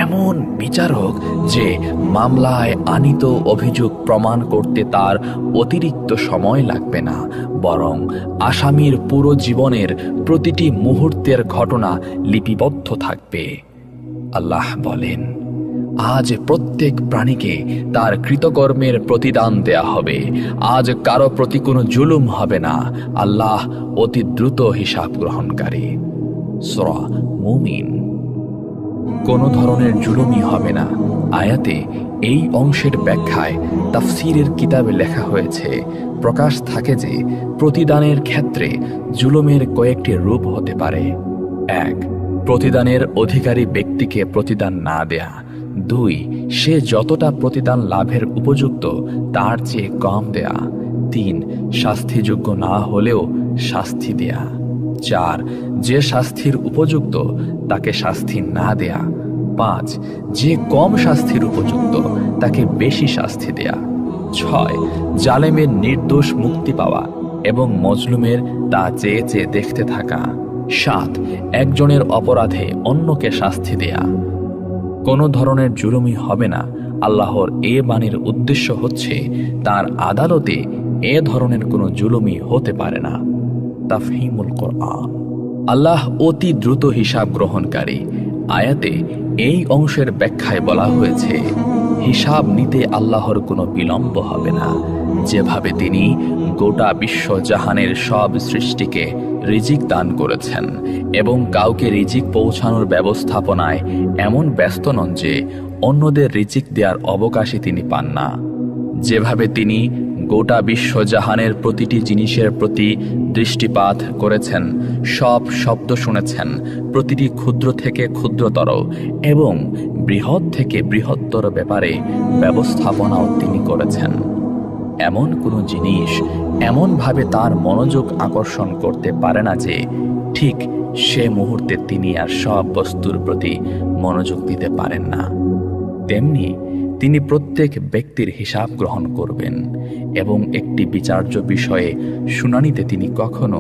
এমন বিচারক যে মামলায় আনিত অভিযোগ প্রমাণ করতে তার অতিরিক্ত সময় লাগবে না, বরং আসামির পুরো জীবনের প্রতিটি মুহূর্তের ঘটনা লিপিবদ্ধ থাকবে। আল্লাহ বলেন, আজ প্রত্যেক প্রাণীকে তার কৃতকর্মের প্রতিদান দেয়া হবে। আজ কারো প্রতি কোনো জুলুম হবে না। আল্লাহ অতি দ্রুত হিসাব গ্রহণকারী। সূরা মুমিন। কোনো ধরনের জুলুমই হবে না। আয়াতে এই অংশের ব্যাখ্যায় তাফসীরের কিতাবে লেখা হয়েছে, প্রকাশ থাকে যে প্রতিদানের ক্ষেত্রে জুলুমের কয়েকটি রূপ হতে পারে। 1. প্রতিদানের অধিকারী ব্যক্তিকে প্রতিদান না দেয়া, 2 সে যতটা প্রতিদান লাভের উপযুক্ত তার চেয়ে কম দেয়া। 3 শাস্তিযোগ্য না হলেও শাস্তি দেয়া। 4 যে শাস্তির উপযুক্ত তাকে শাস্তি না দেয়া। 5 যে কম শাস্তির উপযুক্ত তাকে বেশি শাস্তি দেয়া। 6 জালেমের নির্দোষ মুক্তি পাওয়া এবং মজলুমের তা চেয়ে চেয়ে দেখতে থাকা। 7 একজনের অপরাধে অন্যকে শাস্তি দেয়া। কোনো ধরনের জুলুমি হবে না। আল্লাহর এ বাণীর উদ্দেশ্য হচ্ছে তার আদালতে এ ধরনের কোনো জুলুমি হতে পারে না। তাফহিমুল কোরআন। আল্লাহ অতি দ্রুত হিসাব গ্রহণকারী। আয়াতে এই অংশের ব্যাখ্যায় বলা হয়েছে, হিসাব নিতে আল্লাহর কোনো বিলম্ব হবে না। যেভাবে তিনি গোটা বিশ্ব জাহানের সব সৃষ্টিকে রিজিক দান করেছেন এবং কাউকে রিজিক পৌঁছানোর ব্যবস্থাপনায় এমন ব্যস্ত নন যে অন্যদের রিজিক দেওয়ার অবকাশই তিনি পান না, যেভাবে তিনি গোটা বিশ্ব জাহানের প্রতিটি জিনিসের প্রতি দৃষ্টিপাত করেছেন, সব শব্দ শুনেছেন, প্রতিটি ক্ষুদ্র থেকে ক্ষুদ্রতর এবং বৃহৎ থেকে বৃহত্তর ব্যাপারে ব্যবস্থাপনাও তিনি করেছেন। এমন কোনো জিনিস এমনভাবে তার মনোযোগ আকর্ষণ করতে পারে না যে ঠিক সে মুহূর্তে তিনি আর সব বস্তুর প্রতি মনোযোগ দিতে পারেন না। তেমনি তিনি প্রত্যেক ব্যক্তির হিসাব গ্রহণ করবেন এবং একটি বিচার্য বিষয়ে শুনানিতে তিনি কখনো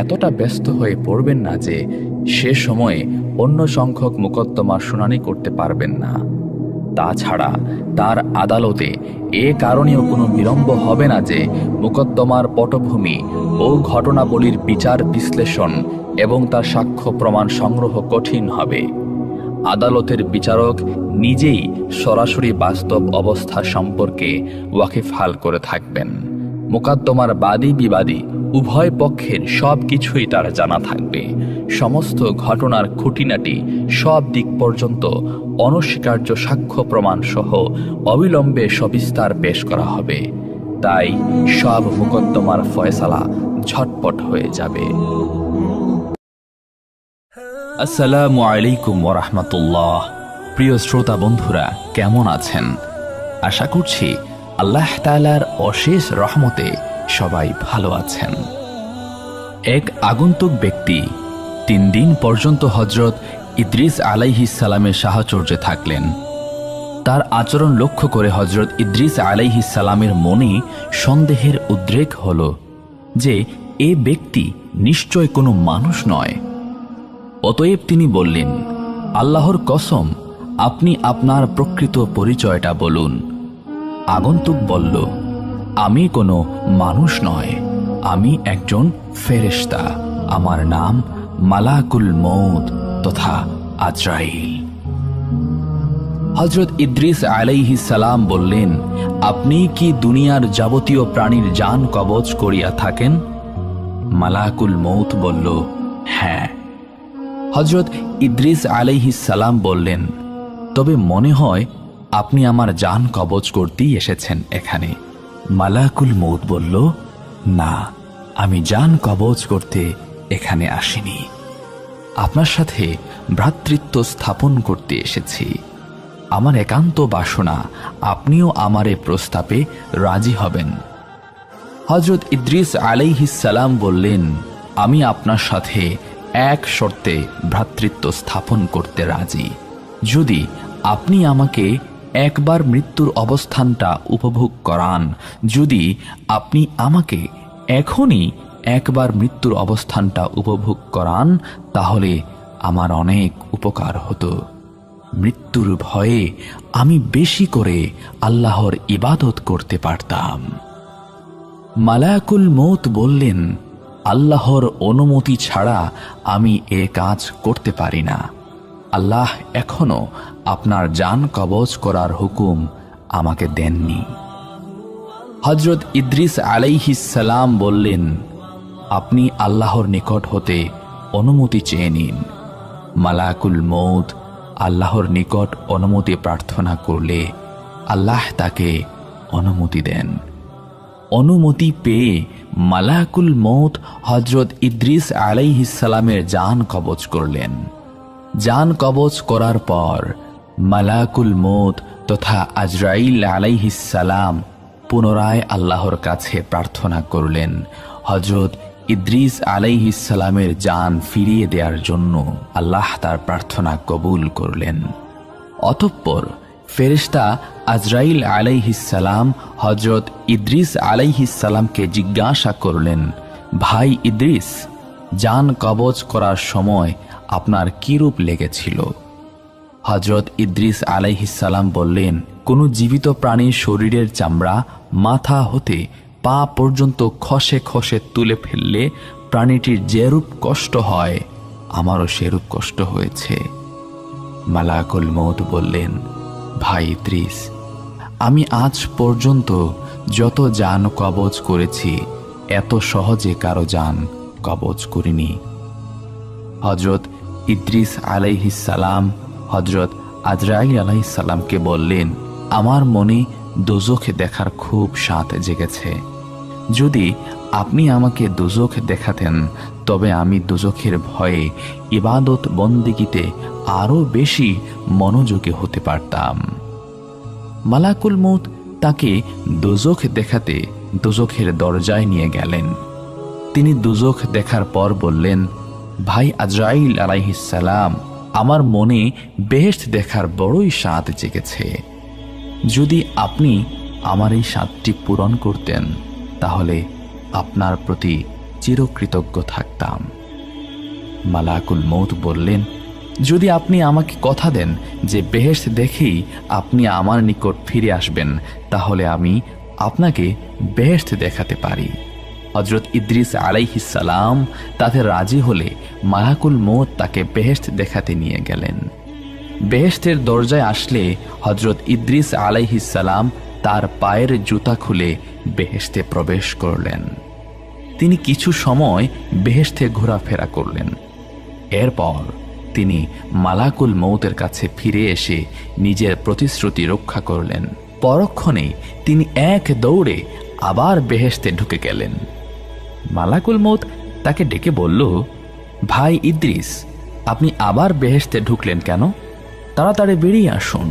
এতটা ব্যস্ত হয়ে পড়বেন না যে সে সময়ে অন্য সংখ্যক মোকদ্দমার শুনানি করতে পারবেন না। তাছাড়া তার আদালতে এ কারণেও কোনো বিলম্ব হবে না যে মোকদ্দমার পটভূমি ও ঘটনাবলীর বিচার বিশ্লেষণ এবং তার সাক্ষ্য প্রমাণ সংগ্রহ কঠিন হবে। আদালতের বিচারক নিজেই সরাসরি বাস্তব অবস্থা সম্পর্কে ওয়াকিফহাল করে থাকবেন। মোকদ্দমার বাদী বিবাদী উভয় পক্ষের সব কিছুই তার জানা থাকবে। সমস্ত ঘটনার খুঁটিনাটি সব দিক পর্যন্ত অনস্বীকার্য সাক্ষ্য প্রমাণ সহ অবিলম্বে সবিস্তার পেশ করা হবে। তাই সব মোকদ্দমার ফয়সালা ঝটপট হয়ে যাবে। আসসালামু আলাইকুম ওয়া রাহমাতুল্লাহ। প্রিয় শ্রোতা বন্ধুরা, কেমন আছেন? আশা করছি আল্লাহ তাআলার অশেষ রহমতে সবাই ভালো আছেন। এক আগন্তুক ব্যক্তি 3 দিন পর্যন্ত হযরত ইদ্রিস আলাইহিস সালামের সাহচর্যে থাকলেন। তার আচরণ লক্ষ্য করে হযরত ইদ্রিস আলাইহিস সালামের মনে সন্দেহের উদ্রেক হল যে এ ব্যক্তি নিশ্চয় কোনো মানুষ নয়। অতএব তিনি বললেন, আল্লাহর কসম, আপনি আপনার প্রকৃত পরিচয়টা বলুন। আগন্তুক বলল, আমি কোনো মানুষ নয়, আমি একজন ফেরেশতা। আমার নাম মালাকুল মউত তথা আজরাইল। হযরত ইদ্রিস আলাইহিস সালাম বললেন, আপনি কি দুনিয়ার যাবতীয় প্রাণীর জান কবজ করিয়া থাকেন? মালাকুল মউত বলল, হ্যাঁ। হযরত ইদ্রিস আলাইহিস সালাম বললেন, তবে মনে হয় আপনি আমার জান কবজ করতেই এসেছেন এখানে। মালাকুল মউত বলল, না, আমি জান কবজ করতে এখানে আসিনি, আপনার সাথে ভ্রাতৃত্ব স্থাপন করতে এসেছি। আমার একান্ত বাসনা আপনিও আমার এ প্রস্তাবে রাজি হবেন। হযরত ইদ্রিস আলাইহিস সালাম বললেন, আমি আপনার সাথে এক শর্তে ভ্রাতৃত্ব স্থাপন করতে রাজি। যদি আপনি আমাকে একবার মৃত্যুর অবস্থানটা উপভোগ করান, যদি আপনি আমাকে এখনই একবার মৃত্যুর অবস্থানটা উপভোগ করান, তাহলে আমার অনেক উপকার হতো। মৃত্যুর ভয়ে আমি বেশি করে আল্লাহর ইবাদত করতে পারতাম। মালাকুল মউত বললেন, আল্লাহর অনুমতি ছাড়া আমি এ কাজ করতে পারি না। আল্লাহ এখনো আপনার জান কবজ করার হুকুম আমাকে দেননি। হযরত ইদ্রিস আলাইহিস সালাম বললেন, আপনি আল্লাহর নিকট হতে অনুমতি চেয়ে নিন। মালাকুল মউত আল্লাহর নিকট অনুমতি প্রার্থনা করলে আল্লাহ তাকে অনুমতি দেন। অনুমতি পেয়ে মালাকুল মউত হযরত ইদ্রিস আলাইহিস সালামের জান কবজ করলেন। জান কবজ করার পর মালাকুল মউত তথা আজরাইল আলাইহিস সালাম পুনরায় আল্লাহর কাছে প্রার্থনা করলেন হযরত ইদ্রিস আলাইহিস সালামের জান ফিরিয়ে দেওয়ার জন্য। আল্লাহ তার প্রার্থনা কবুল করলেন। অতঃপর ফেরেশতা আজরাইল আলাইহিস সালাম হযরত ইদ্রিস আলাইহিস সালামকে জিজ্ঞাসা করলেন, ভাই ইদ্রিস, জান কবজ করার সময় আপনার কি রূপ লেগেছিল? হযরত ইদ্রিস আলাইহিস সালাম বললেন, কোনো জীবিত প্রাণীর শরীরের চামড়া মাথা হতে পা পর্যন্ত খসে খসে তুলে ফেললে প্রাণীটির যেরূপ কষ্ট হয় আমারও সেরূপ কষ্ট হয়েছে। মালাকুল মউত বললেন, ভাই ইদ্রিস, আমি আজ পর্যন্ত যত জান কবজ করেছি এত সহজে কারো জান কবজ করিনি। হযরত ইদ্রিস আলাইহিস সালাম হযরত আজরাইল আলাইহিস সালামকে বললেন, আমার মনে দোজখ দেখার খুব স্বাদ জেগেছে। যদি আপনি আমাকে দোজখ দেখাতেন তবে আমি দোজখের ভয়ে ইবাদত বন্দেগীতে আরো বেশি মনোযোগী হতে পারতাম। মালাকুল মউত তাকে দোজখ দেখাতে দোজখের দরজায় নিয়ে গেলেন। তিনি দোজখ দেখার পর বললেন, ভাই আজরাইল আলাইহিস সালাম, আমার মনে বেহেশত দেখার বড়ই স্বাদ জেগেছে। যদি আপনি আমার এই স্বাদটি পূরণ করতেন তাহলে আপনার প্রতি চিরকৃতজ্ঞ থাকতাম। মালাকুল মউত বললেন, যদি আপনি আমাকে কথা দেন যে বেহেশত দেখেই আপনি আমার নিকট ফিরে আসবেন তাহলে আমি আপনাকে বেহেশত দেখাতে পারি। হযরত ইদ্রিস আলাইহিস সালাম তাতে রাজি হলে মালাকুল মউত তাকে বেহেশত দেখাতে নিয়ে গেলেন। বেহেশতের দরজায় আসলে হযরত ইদ্রিস আলাইহিস সালাম তার পায়ের জুতা খুলে বেহেশতে প্রবেশ করলেন। তিনি কিছু সময় বেহেশতে ঘোরাফেরা করলেন। এরপর তিনি মালাকুল মউতের কাছে ফিরে এসে নিজের প্রতিশ্রুতি রক্ষা করলেন। পরক্ষণে তিনি এক দৌড়ে আবার বেহেশতে ঢুকে গেলেন। মালাকুল মউত তাকে ডেকে বলল, ভাই ইদ্রিস, আপনি আবার বেহেশতে ঢুকলেন কেন? তাড়াতাড়ি বেরিয়ে আসুন,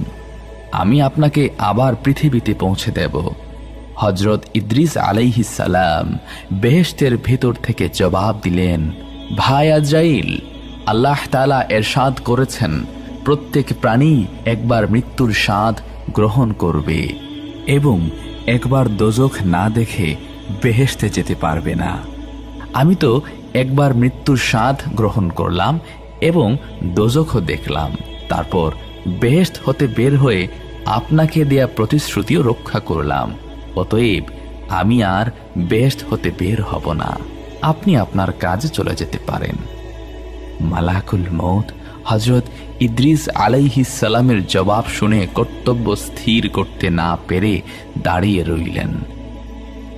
আমি আপনাকে আবার পৃথিবীতে পৌঁছে দেব। হযরত ইদ্রিস আলাইহিস সালাম বেহেশতের ভেতর থেকে জবাব দিলেন, ভাই আজরাইল, আল্লাহ তাআলা এরশাদ করেছেন প্রত্যেক প্রাণী একবার মৃত্যুর স্বাদ গ্রহণ করবে এবং একবার দোজখ না দেখে বেহেশতে যেতে পারবে না। আমি তো একবার মৃত্যুর স্বাদ গ্রহণ করলাম এবং দোজখও দেখলাম, তারপর বেহেশত হতে বের হয়ে আপনাকে দেয়া প্রতিশ্রুতিও রক্ষা করলাম। অতএব আমি আর বেহেশত হতে বের হব না, আপনি আপনার কাজে চলে যেতে পারেন। মালাকুল মউত হযরত ইদ্রিস আলাইহিস সালামের জবাব শুনে কর্তব্য স্থির করতে না পেরে দাঁড়িয়ে রইলেন।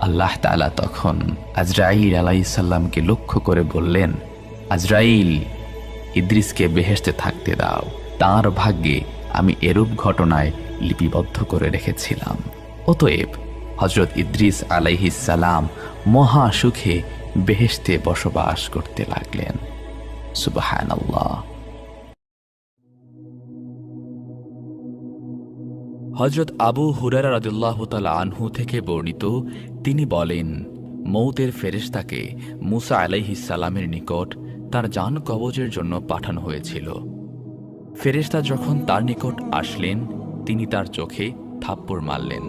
আল্লাহ তাআলা তখন আজরাইল আলাইহিস সালামকে লক্ষ্য করে বললেন, আজরাইল, ইদ্রিসকে বেহেশতে থাকতে দাও, তার ভাগ্যে আমি এরূপ ঘটনায় লিপিবদ্ধ করে রেখেছিলাম। অতএব হযরত ইদ্রিস আলাইহিস সালাম মহা সুখে বেহেশতে বসবাস করতে লাগলেন। সুবহানাল্লাহ। হযরত আবু হুরায়রা রাদিয়াল্লাহু তাআলা আনহু থেকে বর্ণিত, তিনি বলেন, মউতের ফেরেশতাকে মুসা আলাইহিস সালামের নিকট তার জান কবজের জন্য পাঠানো হয়েছিল। ফেরেশতা যখন তার নিকট আসলেন তিনি তার চোখে থাপ্পড় মারলেন।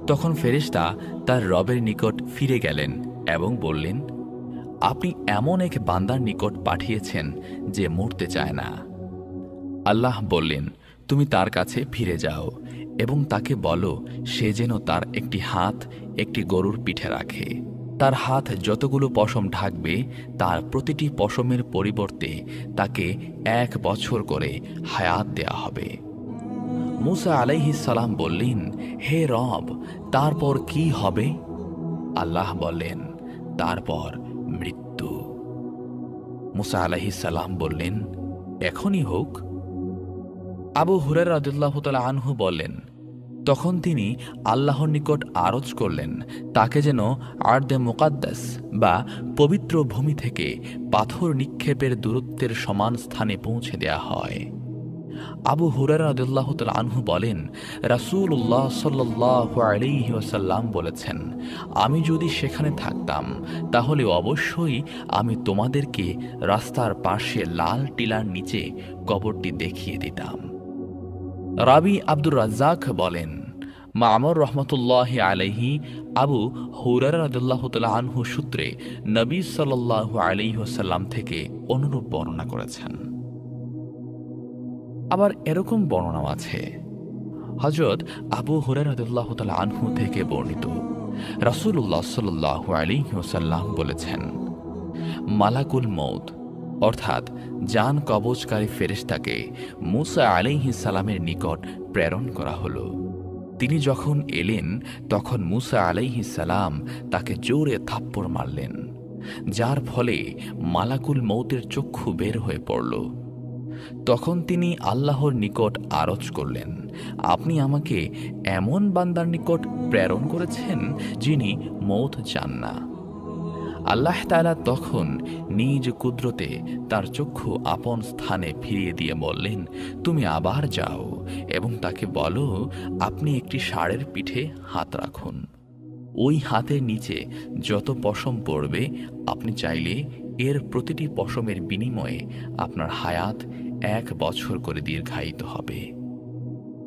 তখন ফেরেশতা তার রবের নিকট ফিরে গেলেন এবং বললেন, আপনি এমন এক বান্দার নিকট পাঠিয়েছেন যে মরতে চায় না। আল্লাহ বললেন, তুমি তার কাছে ফিরে যাও এবং তাকে বলো সে যেন তার একটি হাত একটি গরুর পিঠে রাখে। তার হাত যতগুলো পশম ঢাকবে তার প্রতিটি পশমের পরিবর্তে তাকে 1 বছর করে হায়াত দেয়া হবে। মুসা আলাইহিস সালাম বললেন, হে রব, তারপর কি হবে? আল্লাহ বললেন, তারপর মৃত্যু। মুসা আলাইহিস সালাম বললেন, এখনই হোক। আবু হুরায়রা রাদিয়াল্লাহু তাআলা আনহু বলেন, তখন তিনি আল্লাহর নিকট আরজ করলেন তাকে যেন আরদে মুকাদ্দাস বা পবিত্র ভূমি থেকে পাথর নিক্ষেপের দূরত্বের সমান স্থানে পৌঁছে দেয়া হয়। আবু হুরায়রা রাদিয়াল্লাহু তাআলা আনহু বলেন, রাসূলুল্লাহ সাল্লাল্লাহু আলাইহি ওয়াসাল্লাম বলেছেন, আমি যদি সেখানে থাকতাম তাহলে অবশ্যই আমি তোমাদেরকে রাস্তার পাশে লাল টিলার নিচে কবরটি দেখিয়ে দিতাম। রাবি আব্দুর রাজ্জাক বলেন, মামর রহমতুল্লাহ আলাইহি আবু হুরায়রা রাদিয়াল্লাহু তাআলা আনহু সূত্রে নবী সাল্লাল্লাহু আলাইহি ওয়াসাল্লাম থেকে অনুরূপ বর্ণনা করেছেন। আবার এরকম বর্ণনাও আছে, হযরত আবু হুরায়রা রাদিয়াল্লাহু তাআলা আনহু থেকে বর্ণিত, রাসূলুল্লাহ সাল্লাল্লাহু আলাইহি ওয়াসাল্লাম বলেছেন, মালাকুল মউত অর্থাৎ জান কবজকারী ফেরেশতাকে মূসা আলাইহিস সালামের নিকট প্রেরণ করা হলো। তিনি যখন এলেন তখন মূসা আলাইহিস সালাম তাকে জোরে থাপ্পড় মারলেন, যার ফলে মালাকুল মউতের চক্ষু বের হয়ে পড়ল। তখন তিনি আল্লাহর নিকট আরজ করলেন, আপনি আমাকে এমন বান্দার নিকট প্রেরণ করেছেন যিনি মউত চান না। আল্লাহ তাআলা তখন নিজ কুদরতে তার চক্ষু আপন স্থানে ফিরিয়ে দিয়ে বললেন, তুমি আবার যাও এবং তাকে বলো আপনি একটি ষাঁড়ের পিঠে হাত রাখুন। ওই হাতের নিচে যত পশম পড়বে আপনি চাইলে এর প্রতিটি পশমের বিনিময়ে আপনার হায়াত 1 বছর করে দীর্ঘায়িত হবে।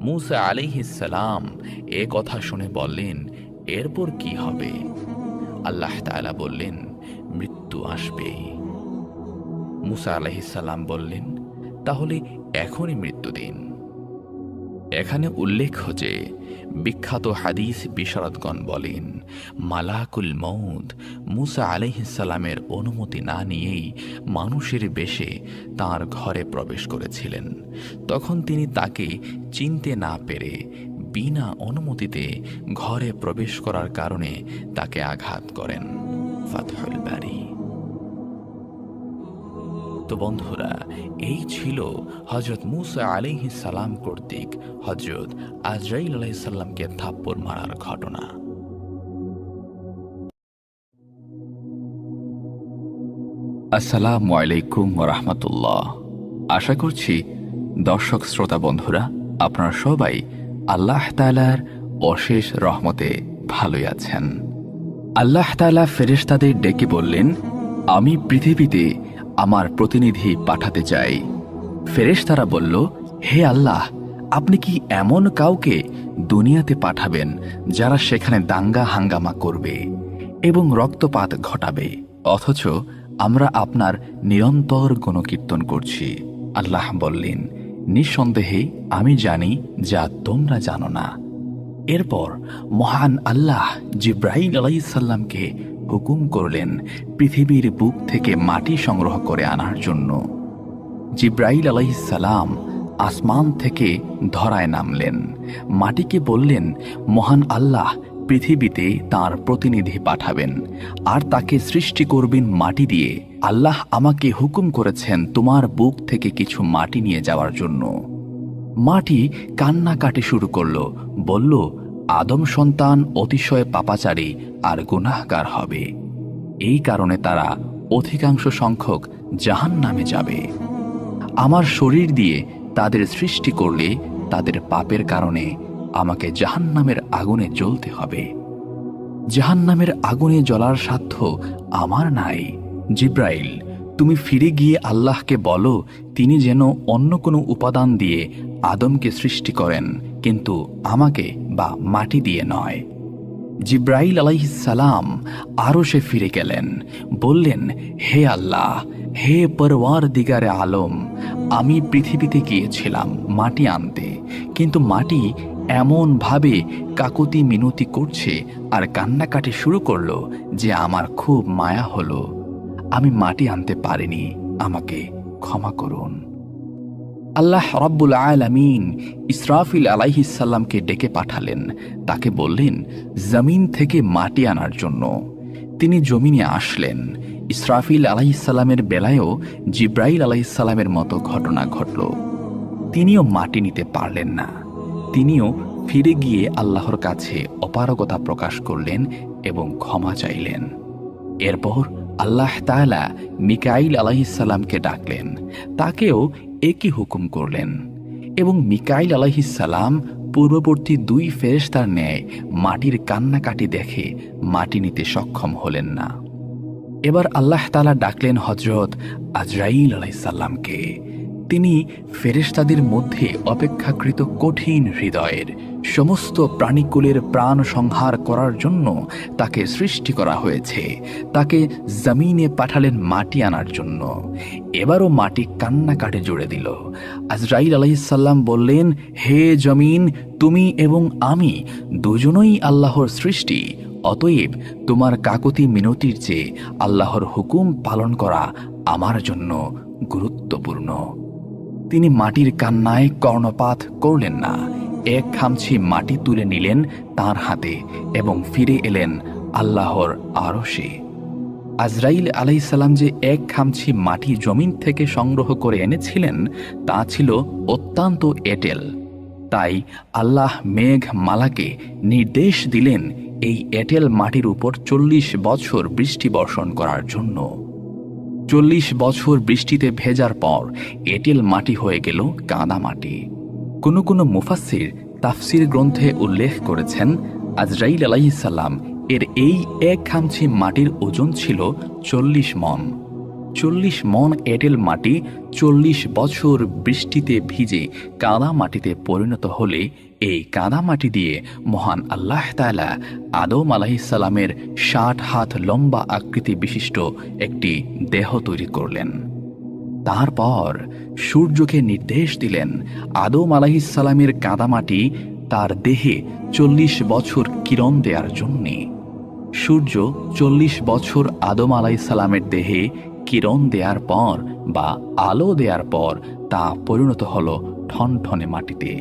মূসা আলাইহিস সালাম এ কথা শুনে বললেন, এরপর কি হবে? আল্লাহ তাআলা বললেন, মৃত্যু আসবে। মূসা আলাইহিস সালাম বললেন, তাহলে এখনই মৃত্যু দিন। এখানে উল্লেখ যে বিখ্যাত হাদিস বিশারদগণ বলেন, মালাকুল মউত মূসা আলাইহিস সালামের অনুমতি না নিয়েই মানুষের বেশে তার ঘরে প্রবেশ করেছিলেন। তখন তিনি তাকে চিনতে না পেরে বিনা অনুমতিতে ঘরে প্রবেশ করার কারণে তাকে আঘাত করেন। ফাতহুল বারী। তো বন্ধুরা, এই ছিল হযরত মূসা আলাইহিস সালাম কর্তৃক হযরত আজরাইল আলাইহিস সালামকে থাপ্পড় মারার ঘটনা। আসসালামু আলাইকুম ওয়া রাহমাতুল্লাহ। আশা করছি দর্শক শ্রোতা বন্ধুরা আপনারা সবাই আল্লাহ তাআলার অশেষ রহমতে ভালোই আছেন। আল্লাহ তাআলা ফেরেশতাদের ডেকে বললেন, আমি পৃথিবীতে আমার প্রতিনিধি পাঠাতে চাই। ফেরেশতারা বলল, হে আল্লাহ, আপনি কি এমন কাউকে দুনিয়াতে পাঠাবেন যারা সেখানে দাঙ্গা হাঙ্গামা করবে এবং রক্তপাত ঘটাবে, অথচ আমরা আপনার নিরন্তর গুণকীর্তন করছি? আল্লাহ বললেন, নিঃসন্দেহে আমি জানি যা তোমরা জানো না। এরপর মহান আল্লাহ জিব্রাইল আলাইহিস সালামকে হুকুম করলেন পৃথিবীর বুক থেকে মাটি সংগ্রহ করে আনার জন্য। জিব্রাইল আলাইহিস সালাম আসমান থেকে ধরায় নামলেন, মাটিকে বললেন, মহান আল্লাহ পৃথিবীতে তার প্রতিনিধি পাঠাবেন আর তাকে সৃষ্টি করবেন মাটি দিয়ে। আল্লাহ আমাকে হুকুম করেছেন তোমার বুক থেকে কিছু মাটি নিয়ে যাওয়ার জন্য। মাটি কান্নাকাটি শুরু করল, বলল, আদম সন্তান অতিশয় পাপাচারী আর গুনাহগার হবে, এই কারণে তারা অধিকাংশ সংখ্যক জাহান্নামে যাবে। আমার শরীর দিয়ে তাদের সৃষ্টি করলে তাদের পাপের কারণে আমাকে জাহান্নামের আগুনে জ্বলতে হবে। জাহান্নামের আগুনে জ্বলার সাধ্য আমার নাই। জিব্রাইল, তুমি ফিরে গিয়ে আল্লাহকে বলো তিনি যেন অন্য কোনো উপাদান দিয়ে আদমকে সৃষ্টি করেন, কিন্তু আমাকে বা মাটি দিয়ে নয়। জিব্রাইল আলাইহিস সালাম আরশে ফিরে গেলেন, বললেন, হে আল্লাহ, হে পরওয়ারদিগারে আলম, আমি পৃথিবীতে গিয়েছিলাম মাটি আনতে, কিন্তু মাটি এমন ভাবে কাকুতি মিনতি করছে আর কান্নাকাটি শুরু করলো যে আমার খুব মায়া হলো। আমি মাটি আনতে পারিনি, আমাকে ক্ষমা করুন। আল্লাহ রাব্বুল আলামিন ইসরাফিল আলাইহিস সালামকে ডেকে পাঠালেন, তাকে বললেন জমিন থেকে মাটি আনার জন্য। তিনি জমিনে আসলেন। ইসরাফিল আলাইহিস সালামের বেলায়ও জিব্রাইল আলাইহিস সালামের মতো ঘটনা ঘটল। তিনিও মাটি নিতে পারলেন না। তিনিও ফিরে গিয়ে আল্লাহর কাছে অপারগতা প্রকাশ করলেন এবং ক্ষমা চাইলেন। এরপর আল্লাহ তাআলা মিকাইল আলাইহিস সালামকে ডাকলেন, তাকেও একই হুকুম করলেন। এবং মিকাইল আলাইহিস সালাম পূর্ববর্তী 2 ফেরেশতার ন্যায় মাটির কান্নাকাটি দেখে মাটি নিতে সক্ষম হলেন না। এবার আল্লাহ তাআলা ডাকলেন হযরত আজরাইল আলাইহিস সালামকে। তিনি ফেরেশতাদের মধ্যে অপেক্ষাকৃত কঠিন হৃদয়ের, সমস্ত প্রাণীকুলের প্রাণ সংহার করার জন্য তাকে সৃষ্টি করা হয়েছে। তাকে জমিনে পাঠালেন মাটি আনার জন্য। এবারও মাটি কান্নাকাটে জুড়ে দিল। আজরাইল আলাইহিস সালাম বললেন, হে জমিন, তুমি এবং আমি দুজনই আল্লাহর সৃষ্টি, অতএব তোমার কাকুতি মিনতির চেয়ে আল্লাহর হুকুম পালন করা আমার জন্য গুরুত্বপূর্ণ। তিনি মাটির কান্নায় কর্ণপাত করলেন না। এক খামছি মাটি তুলে নিলেন তার হাতে এবং ফিরে এলেন আল্লাহর আরশে। আজরাইল আলাইহিস সালাম যে এক খামছি মাটি জমিন থেকে সংগ্রহ করে এনেছিলেন তা ছিল অত্যন্ত এঁটেল। তাই আল্লাহ মেঘ মালাকে নির্দেশ দিলেন এই এঁটেল মাটির উপর 40 বছর বৃষ্টি বর্ষণ করার জন্য। 40 বছর বৃষ্টিতে ভেজার পর এঁটেল মাটি হয়ে গেল কাদা মাটি। কোনো মুফাসসির তাফসির গ্রন্থে উল্লেখ করেছেন, আজরাইল আলাইহিস সালাম এর এই এক খামছি মাটির ওজন ছিল 40 মণ। 40 মণ এঁটেল মাটি 40 বছর বৃষ্টিতে ভিজে কাদা মাটিতে পরিণত হলে এই কাদা মাটি দিয়ে মহান আল্লাহ তাআলা আদম আলাইহিস সালামের 60 হাত লম্বা আকৃতি বিশিষ্ট একটি দেহ তৈরি করলেন। তারপর সূর্যকে নির্দেশ দিলেন আদম আলাইহিস সালামের কাদামাটি তার দেহে 40 বছর কিরণ দেওয়ার জন্যে। সূর্য 40 বছর আদম আলাইহিস সালামের দেহে কিরণ দেওয়ার পর বা আলো দেওয়ার পর তা পরিণত হল ঠনঠনে মাটিতে।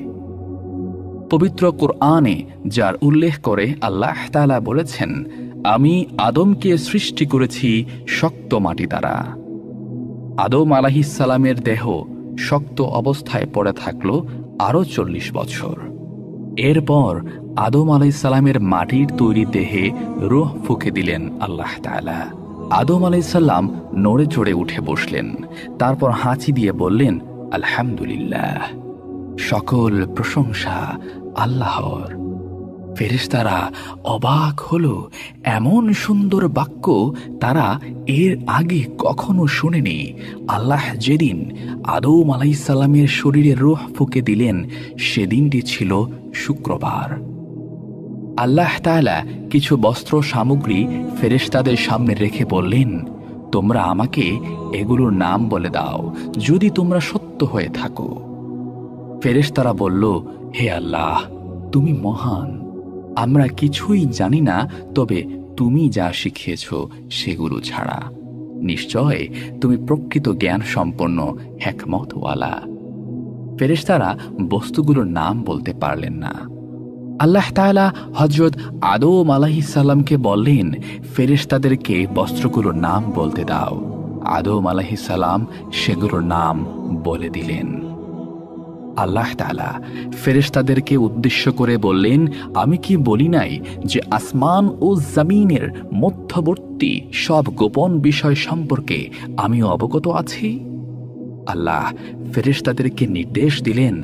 পবিত্র কুরআনে যার উল্লেখ করে আল্লাহ তাআলা বলেছেন, আমি আদমকে সৃষ্টি করেছি শক্ত মাটি দ্বারা। আদম আলাইহিস সালামের দেহ শক্ত অবস্থায় পড়ে থাকলো আরও 40 বছর। এরপর আদম আলাইহিস সালামের মাটির তৈরি দেহে রূহ ফুঁকে দিলেন আল্লাহ তাআলা। আদম আলাইহিস সালাম নড়ে চড়ে উঠে বসলেন। তারপর হাঁচি দিয়ে বললেন, আলহামদুলিল্লাহ, সকল প্রশংসা আল্লাহর। ফেরেশতারা অবাক হলো, এমন সুন্দর বাক্য তারা এর আগে কখনো শুনেনি। আল্লাহ যেদিন আদম আলাইহিস সালামের শরীরে রূহ ফুঁকে দিলেন সেদিনটি ছিল শুক্রবার। আল্লাহ তাআলা কিছু বস্ত্র সামগ্রী ফেরেশতাদের সামনে রেখে বললেন, তোমরা আমাকে এগুলোর নাম বলে দাও যদি তোমরা সত্য হয়ে থাকো। ফেরেশতারা বলল, হে আল্লাহ, তুমি মহান, আমরা কিছুই জানি না, তবে তুমি যা শিখিয়েছ সেগুলো ছাড়া। নিশ্চয় তুমি প্রকৃত জ্ঞান সম্পন্ন হিকমতওয়ালা। ফেরেশতারা বস্তুগুলোর নাম বলতে পারলেন না। আল্লাহ তাআলা হযরত আদম আলাইহিস সালামকে বললেন, ফেরেশতাদেরকে বস্ত্রগুলোর নাম বলতে দাও। আদম আলাইহিস সালাম সেগুলোর নাম বলে দিলেন। আল্লাহ তাআলা ফেরেশতাদেরকে উদ্দেশ্য করে বললেন, আমি কি বলি নাই যে আসমান ও জমিনের মধ্যবর্তী সব গোপন বিষয় সম্পর্কে আমি অবগত আছি? আল্লাহ ফেরেশতাদেরকে নির্দেশ দিলেন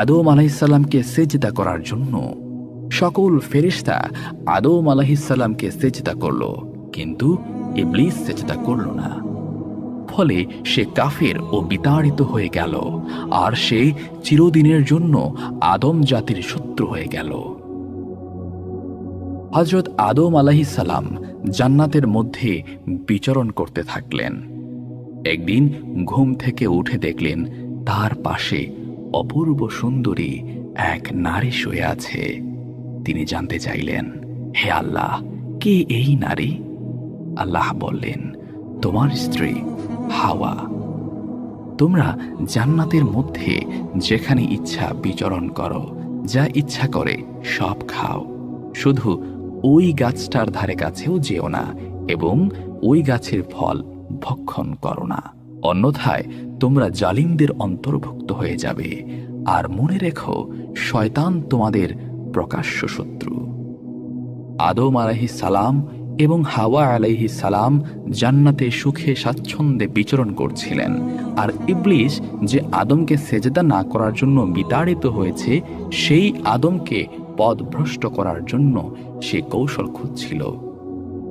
আদম আলাইহিস সালামকে সেজদা করার জন্য। সকল ফেরেশতা আদম আলাইহিস সালামকে সেজদা করল, কিন্তু ইবলিস সেজদা করল না। ফলে সে কাফের ও বিতাড়িত হয়ে গেল, আর সে চিরদিনের জন্য আদম জাতির শত্রু হয়ে গেল। হযরত আদম আলাইহিস সালাম জান্নাতের মধ্যে বিচরণ করতে থাকলেন। একদিন ঘুম থেকে উঠে দেখলেন তার পাশে অপূর্ব সুন্দরী এক নারী শুয়ে আছে। তিনি জানতে চাইলেন, হে আল্লাহ, কে এই নারী? আল্লাহ বললেন, তোমার স্ত্রী হাওয়া। তোমরা জান্নাতের মধ্যে যেখানে ইচ্ছা বিচরণ করো, যা ইচ্ছা করে সব খাও, শুধু ওই গাছটার ধারে কাছেও যেও না এবং ওই গাছের ফল ভক্ষণ করো না, অন্যথায় তোমরা জালিমদের অন্তর্ভুক্ত হয়ে যাবে। আর মনে রেখো, শয়তান তোমাদের প্রকাশ্য শত্রু। আদম আলাইহিস সালাম এবং হাওয়া আলাইহিস সালাম জান্নাতে সুখে স্বাচ্ছন্দ্যে বিচরণ করছিলেন, আর ইবলিস যে আদমকে সেজদা না করার জন্য বিতাড়িত হয়েছে, সেই আদমকে পথভ্রষ্ট করার জন্য সে কৌশল খুঁজছিল।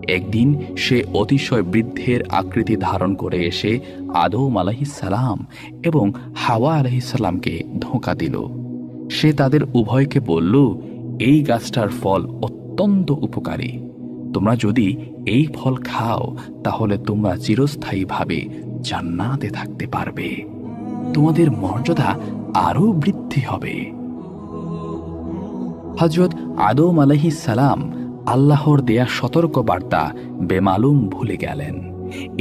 একদিন সে অতিশয় বৃদ্ধের আকৃতি ধারণ করে এসে আদম আলাইহিস সালাম এবং হাওয়া আলাইহিস সালামকে ধোঁকা দিল। সে তাদের উভয়কে বলল, এই গাছটার ফল অত্যন্ত উপকারী। তোমরা যদি এই ফল খাও তাহলে তোমরা চিরস্থায়ীভাবে জান্নাতে থাকতে পারবে, তোমাদের মর্যাদা আরও বৃদ্ধি হবে। হযরত আদম আলাইহিস সালাম আল্লাহর দেয়া সতর্ক বার্তা বেমালুম ভুলে গেলেন।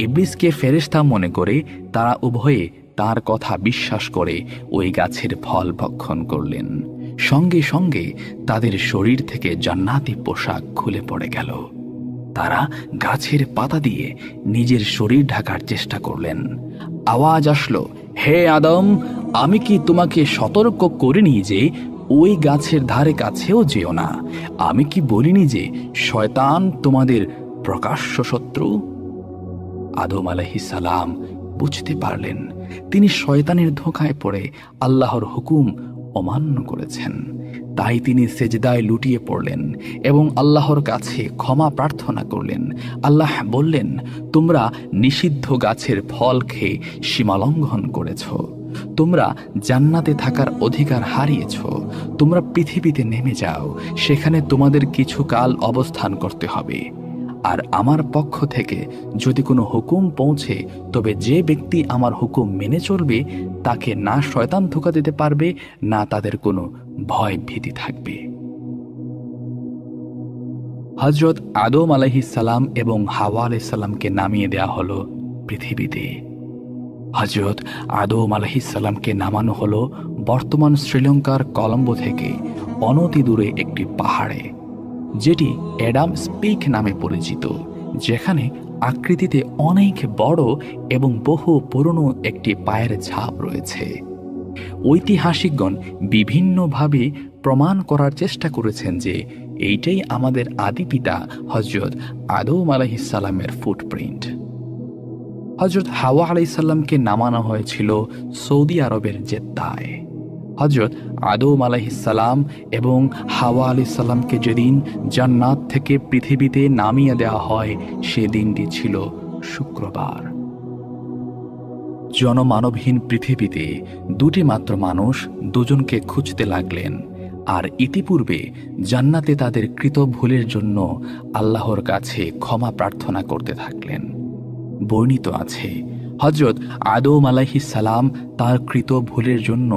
ইবলিসকে ফেরেশতা মনে করে তারা উভয়ে তার কথা বিশ্বাস করে ওই গাছের ফল ভক্ষণ করলেন। সঙ্গে সঙ্গে তাদের শরীর থেকে জান্নাতি পোশাক খুলে পড়ে গেল। তারা গাছের পাতা দিয়ে নিজের শরীর ঢাকার চেষ্টা করলেন। আওয়াজ আসলো, হে আদম, আমি কি তোমাকে সতর্ক করিনি যে ওই গাছের ধারে কাছেও যেও না? আমি কি বলিনি যে শয়তান তোমাদের প্রকাশ্য শত্রু? আদম আলাইহিস সালাম বুঝতে পারলেন তিনি শয়তানের ধোঁকায় পড়ে আল্লাহর হুকুম অমান্য করেছেন। তাই তিনি সেজদায় লুটিয়ে পড়লেন এবং আল্লাহর কাছে ক্ষমা প্রার্থনা করলেন। আল্লাহ বললেন, তোমরা নিষিদ্ধ গাছের ফল খেয়ে সীমালঙ্ঘন করেছ, তোমরা জান্নাতে থাকার অধিকার হারিয়েছ। তোমরা পৃথিবীতে নেমে যাও, সেখানে তোমাদের কিছু কাল অবস্থান করতে হবে। আর আমার পক্ষ থেকে যদি কোনো হুকুম পৌঁছে, তবে যে ব্যক্তি আমার হুকুম মেনে চলবে তাকে না শয়তান ধোঁকা দিতে পারবে, না তাদের কোনো ভয় ভীতি থাকবে। হযরত আদম আলাইহিস সালাম এবং হাওয়া আলাইহিস সালামকে নামিয়ে দেয়া হলো পৃথিবীতে। হযরত আদম আলাইহিস সালামকে নামানো হলো বর্তমান শ্রীলঙ্কার কলম্বো থেকে অনতি দূরে একটি পাহাড়ে, যেটি অ্যাডামস পিক নামে পরিচিত, যেখানে আকৃতিতে অনেক বড় এবং বহু পুরনো একটি পায়ের ছাপ রয়েছে। ঐতিহাসিকগণ বিভিন্নভাবে প্রমাণ করার চেষ্টা করেছেন যে এইটাই আমাদের আদি পিতা হযরত আদম আলাইহিস সালামের ফুটপ্রিন্ট। হযরত হাওয়া আলাইহিস সালামকে নামানো হয়েছিল সৌদি আরবের জেদ্দায়। হযরত আদম আলাইহিস সালাম এবং হাওয়া আলাইহিস সালামকে যেদিন জান্নাত থেকে পৃথিবীতে নামিয়ে দেওয়া হয়, সে দিনটি ছিল শুক্রবার। জনমানবহীন পৃথিবীতে দুটি মাত্র মানুষ দুজনকে খুঁজতে লাগলেন, আর ইতিপূর্বে জান্নাতে তাদের কৃত ভুলের জন্য আল্লাহর কাছে ক্ষমা প্রার্থনা করতে থাকলেন। বর্ণিত আছে, হযরত আদম আলাইহিস সালাম তার কৃত ভুলের জন্য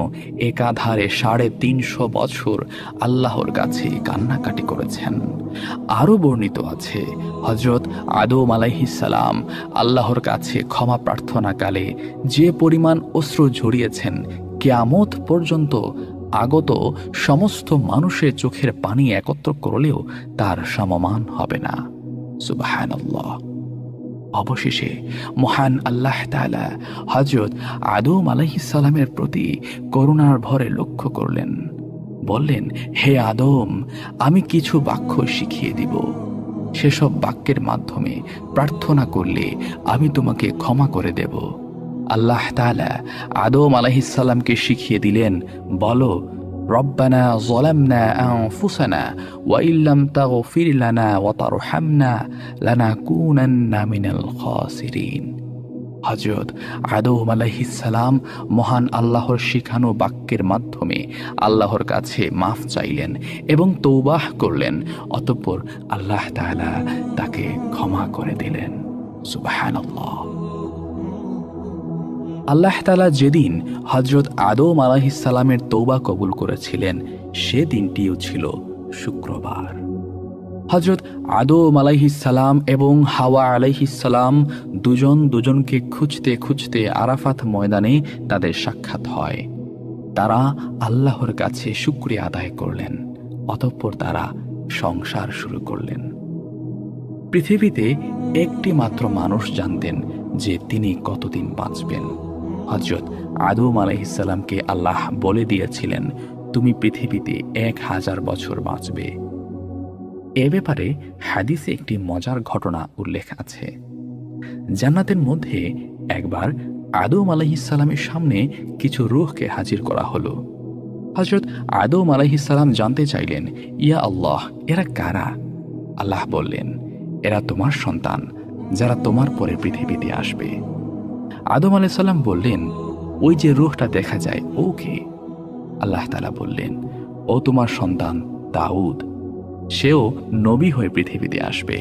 একাধারে 350 বছর আল্লাহর কাছে কান্নাকাটি করেছেন। আরও বর্ণিত আছে, হযরত আদম আলাইহিস সালাম আল্লাহর কাছে ক্ষমা প্রার্থনাকালে যে পরিমাণ অশ্রু ঝরিয়েছেন, কিয়ামত পর্যন্ত আগত সমস্ত মানুষের চোখের পানি একত্র করলেও তার সমমান হবে না। সুবহানাল্লাহ। অবশেষে মহান আল্লাহ তাআলা হযরত আদম আলাইহিস সালামের প্রতি করুণার ভরে লক্ষ্য করলেন। বললেন, হে আদম, আমি কিছু বাক্য শিখিয়ে দিব। সেসব বাক্যের মাধ্যমে প্রার্থনা করলে আমি তোমাকে ক্ষমা করে দেব। আল্লাহ তাআলা আদম আলাইহিস সালামকে শিখিয়ে দিলেন, বলো, রব্বানা যালামনা আনফুসানা ওয়া ইল্লাম তাগফির লানা ওয়া তারহামনা লানাকুনান্না মিনাল খাসিরিন। হযরত আদম আলাইহিস সালাম মহান আল্লাহর শিখানো বাক্যের মাধ্যমে আল্লাহর কাছে মাফ চাইলেন এবং তওবাহ করলেন। অতঃপর আল্লাহ তাআলা তাকে ক্ষমা করে দিলেন। সুবহানাল্লাহ। আল্লাহ তাআলা যেদিন হযরত আদম আলাইহিস সালামের তওবা কবুল করেছিলেন, সে দিনটিও ছিল শুক্রবার। হযরত আদম আলাইহিস সালাম এবং হাওয়া আলাইহিস সালাম দুজন দুজনকে খুঁজতে খুঁজতে আরাফাত ময়দানে তাদের সাক্ষাৎ হয়। তারা আল্লাহর কাছে শুকরিয়া আদায় করলেন। অতঃপর তারা সংসার শুরু করলেন। পৃথিবীতে একটি মাত্র মানুষ জানতেন যে তিনি কতদিন বাঁচবেন। হযরত আদম আলাইহিস সালামকে আল্লাহ বলে দিয়েছিলেন, তুমি পৃথিবীতে 1000 বছর বাঁচবে। এ ব্যাপারে হাদিসে একটি মজার ঘটনা উল্লেখ আছে। জান্নাতের মধ্যে একবার আদম আলাইহিসসালামের সামনে কিছু রূহকে হাজির করা হলো। হযরত আদম আলাইহিসসালাম জানতে চাইলেন, ইয়া আল্লাহ, এরা কারা? আল্লাহ বললেন, এরা তোমার সন্তান, যারা তোমার পরে পৃথিবীতে আসবে। আদম আলাইহিসসালাম বললেন, ওই যে রূহটা দেখা যায় ও কে? আল্লাহ তাআলা বললেন, ও তোমার সন্তান দাউদ, সেও নবী হয়ে পৃথিবীতে আসবে।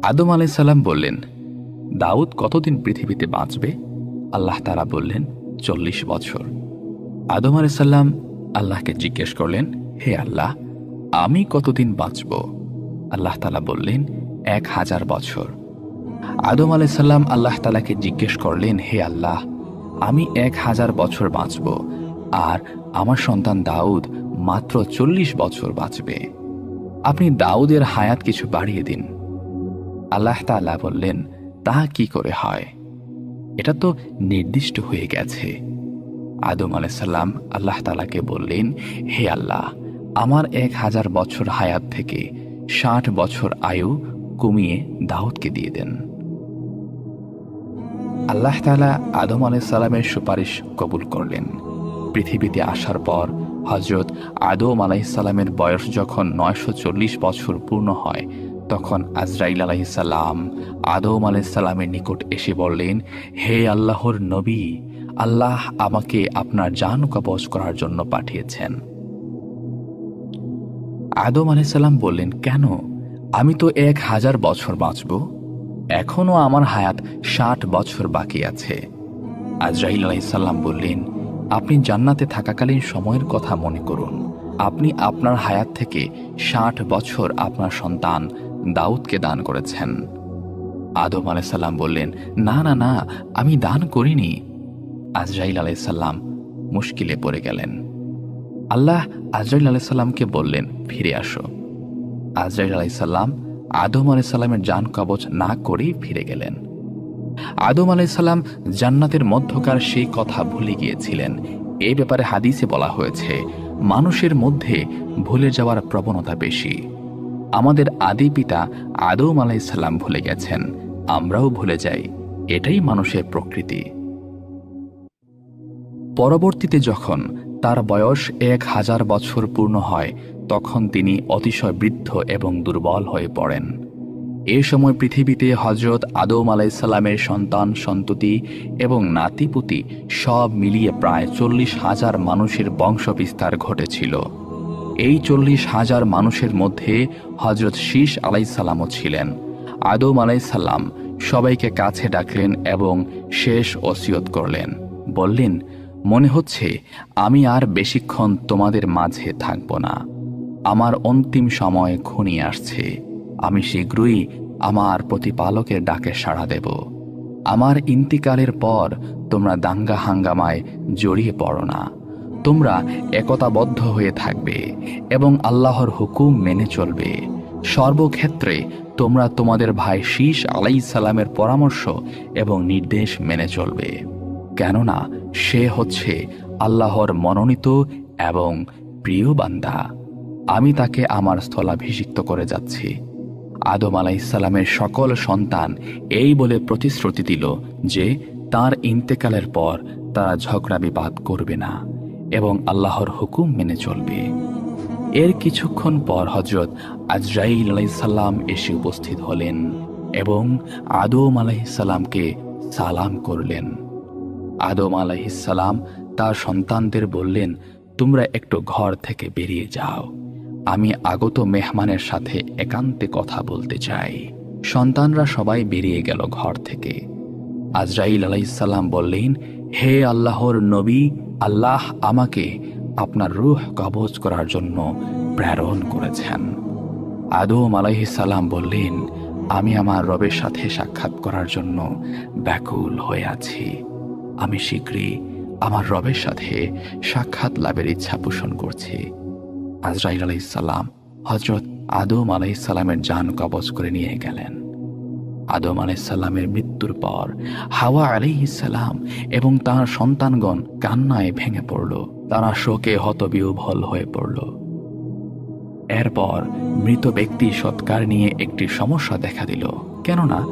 আদম আলাইহিসসালাম বললেন, দাউদ কতদিন পৃথিবীতে বাঁচবে? আল্লাহ তাআলা বললেন, 40 বছর। আদম আলাইহিসসালাম আল্লাহকে জিজ্ঞেস করলেন, হে আল্লাহ, আমি কতদিন বাঁচব? আল্লাহ তাআলা বললেন, 1000 বছর। আদম আলাইহিসসালাম আল্লাহ তাআলাকে জিজ্ঞেস করলেন, হে আল্লাহ, আমি 1000 বছর বাঁচব, আর আমার সন্তান দাউদ মাত্র 40 বছর বাঁচবে। আপনি দাউদের হায়াত কিছু বাড়িয়ে দিন। আল্লাহ তাআলা বললেন, তা কি করে হয়? এটা তো নির্দিষ্ট হয়ে গেছে। আদম আলাইহিসসালাম আল্লাহ তাআলাকে বললেন, হে আল্লাহ, আমার 1000 বছর হায়াত থেকে 60 বছর আয়ু কমিয়ে দাউদকে দিয়ে দেন। আল্লাহ তাআলা আদম আলাইহিসসালামের সুপারিশ কবুল করলেন। পৃথিবীতে আসার পর হযরত আদম আলাইহিসসালামের বয়স যখন 940 বছর পূর্ণ হয়, তখন আজরাইল আলাইহিসসালাম আদম আলাইহিসসালামের নিকট এসে বললেন, হে আল্লাহর নবী, আল্লাহ আমাকে আপনার জান কবজ করার জন্য পাঠিয়েছেন। আদম আলাইহিসসালাম বললেন, কেন? আমি তো 1000 বছর বাঁচব, এখনো আমার হায়াত 60 বছর বাকি আছে। আজরাইল আলাইহিসসালাম বললেন, আপনি জান্নাতে থাকাকালীন সময়ের কথা মনে করুন। আপনি আপনার হায়াত থেকে 60 বছর আপনার সন্তান দাউদকে দান করেছেন। আদম আলাইহিসসালাম বললেন, না না না, আমি দান করিনি। আজরাইল আলাইহিসসালাম মুশকিলে পড়ে গেলেন। আল্লাহ আজরাইল আলাইহিসসালামকে বললেন, ফিরে আসো। আজরাইল আলাইহিসসালাম আদম আলাইহিসসালামের জান কবজ না করেই ফিরে গেলেন। আদম আলাইহিসসালাম জান্নাতের মধ্যকার সেই কথা ভুলে গিয়েছিলেন। এ ব্যাপারে হাদিসে বলা হয়েছে, মানুষের মধ্যে ভুলে যাওয়ার প্রবণতা বেশি। আমাদের আদি পিতা আদম আলাইহিসসালাম ভুলে গেছেন, আমরাও ভুলে যাই। এটাই মানুষের প্রকৃতি। পরবর্তীতে যখন তার বয়স 1000 বছর পূর্ণ হয়, তখন তিনি অতিশয় বৃদ্ধ এবং দুর্বল হয়ে পড়েন। এ সময় পৃথিবীতে হযরত আদম আলাইহিসসালামের সন্তান সন্ততি এবং নাতিপুতি সব মিলিয়ে প্রায় 40,000 মানুষের বংশবিস্তার ঘটেছিল। এই 40,000 মানুষের মধ্যে হযরত শীস আলাইহিসসালামও ছিলেন। আদম আলাইহিসসালাম সবাইকে কাছে ডাকলেন এবং শেষ ওসিয়ত করলেন। বললেন, মনে হচ্ছে আমি আর বেশিক্ষণ তোমাদের মাঝে থাকব না। আমার অন্তিম সময় ঘনিয়ে আসছে। আমি শীঘ্রই আমার প্রতিপালকের ডাকে সাড়া দেব। আমার ইন্তিকালের পর তোমরা দাঙ্গা হাঙ্গামায় জড়িয়ে পড়ো না। তোমরা একতাবদ্ধ হয়ে থাকবে এবং আল্লাহর হুকুম মেনে চলবে। সর্বক্ষেত্রে তোমরা তোমাদের ভাই শীস আলাইহিসসালামের পরামর্শ এবং নির্দেশ মেনে চলবে, কেননা সে হচ্ছে আল্লাহর মনোনীত এবং প্রিয় বান্দা। আমি তাকে আমার স্থলাভিষিক্ত করে যাচ্ছি। আদম আলাইহিসসালামের সকল সন্তান এই বলে প্রতিশ্রুতি দিল যে তার ইন্তেকালের পর তারা ঝগড়া বিবাদ করবে না এবং আল্লাহর হুকুম মেনে চলবে। এর কিছুক্ষণ পর হযরত আজরাইল আলাইহিসসালাম এসে উপস্থিত হলেন এবং আদম আলাইহিসসালামকে সালাম করলেন। আদম আলাইহিসসালাম তার সন্তানদের বললেন, তোমরা একটু ঘর থেকে বেরিয়ে যাও, আমি আগত মেহমানের সাথে একান্তে কথা বলতে চাই। সন্তানরা সবাই বেরিয়ে গেল ঘর থেকে। আজরাইল আলাইহিসসালাম বললেন, হে আল্লাহর নবী, আল্লাহ আমাকে আপনার রূহ কবজ করার জন্য প্রেরণ করেছেন। আদম আলাইহিসসালাম বললেন, আমি আমার রবের সাথে সাক্ষাৎ করার জন্য ব্যাকুল হয়ে আছি। আমি শীঘ্রই আমার রবের সাথে সাক্ষাৎ লাভের ইচ্ছা পোষণ করছি। আজরাইল আলাইহিসসালাম হযরত আদম আলাইহিসসালামের জান কবজ করে নিয়ে গেলেন। আদম আলাইহিসসালামের মৃত্যুর পর হাওয়া আলাইহিসসালাম এবং তার সন্তানগণ কান্নায় ভেঙে পড়ল। তারা শোকে হতবিহ্বল হয়ে পড়ল। এরপর মৃত ব্যক্তি সৎকার নিয়ে একটি সমস্যা দেখা দিল, কেননা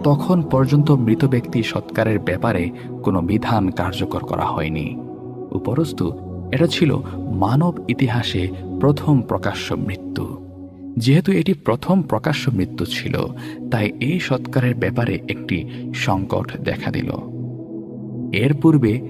তখন পর্যন্ত মৃত ব্যক্তি সৎকারের ব্যাপারে কোনো বিধান কার্যকর করা হয়নি। উপরন্তু এটা ছিল মানব ইতিহাসে প্রথম প্রকাশ্য মৃত্যু। যেহেতু এটি প্রথম প্রকাশ্য মৃত্যু ছিল, তাই এই সৎকারের ব্যাপারে একটি সংকট দেখা দিল। এর পূর্বে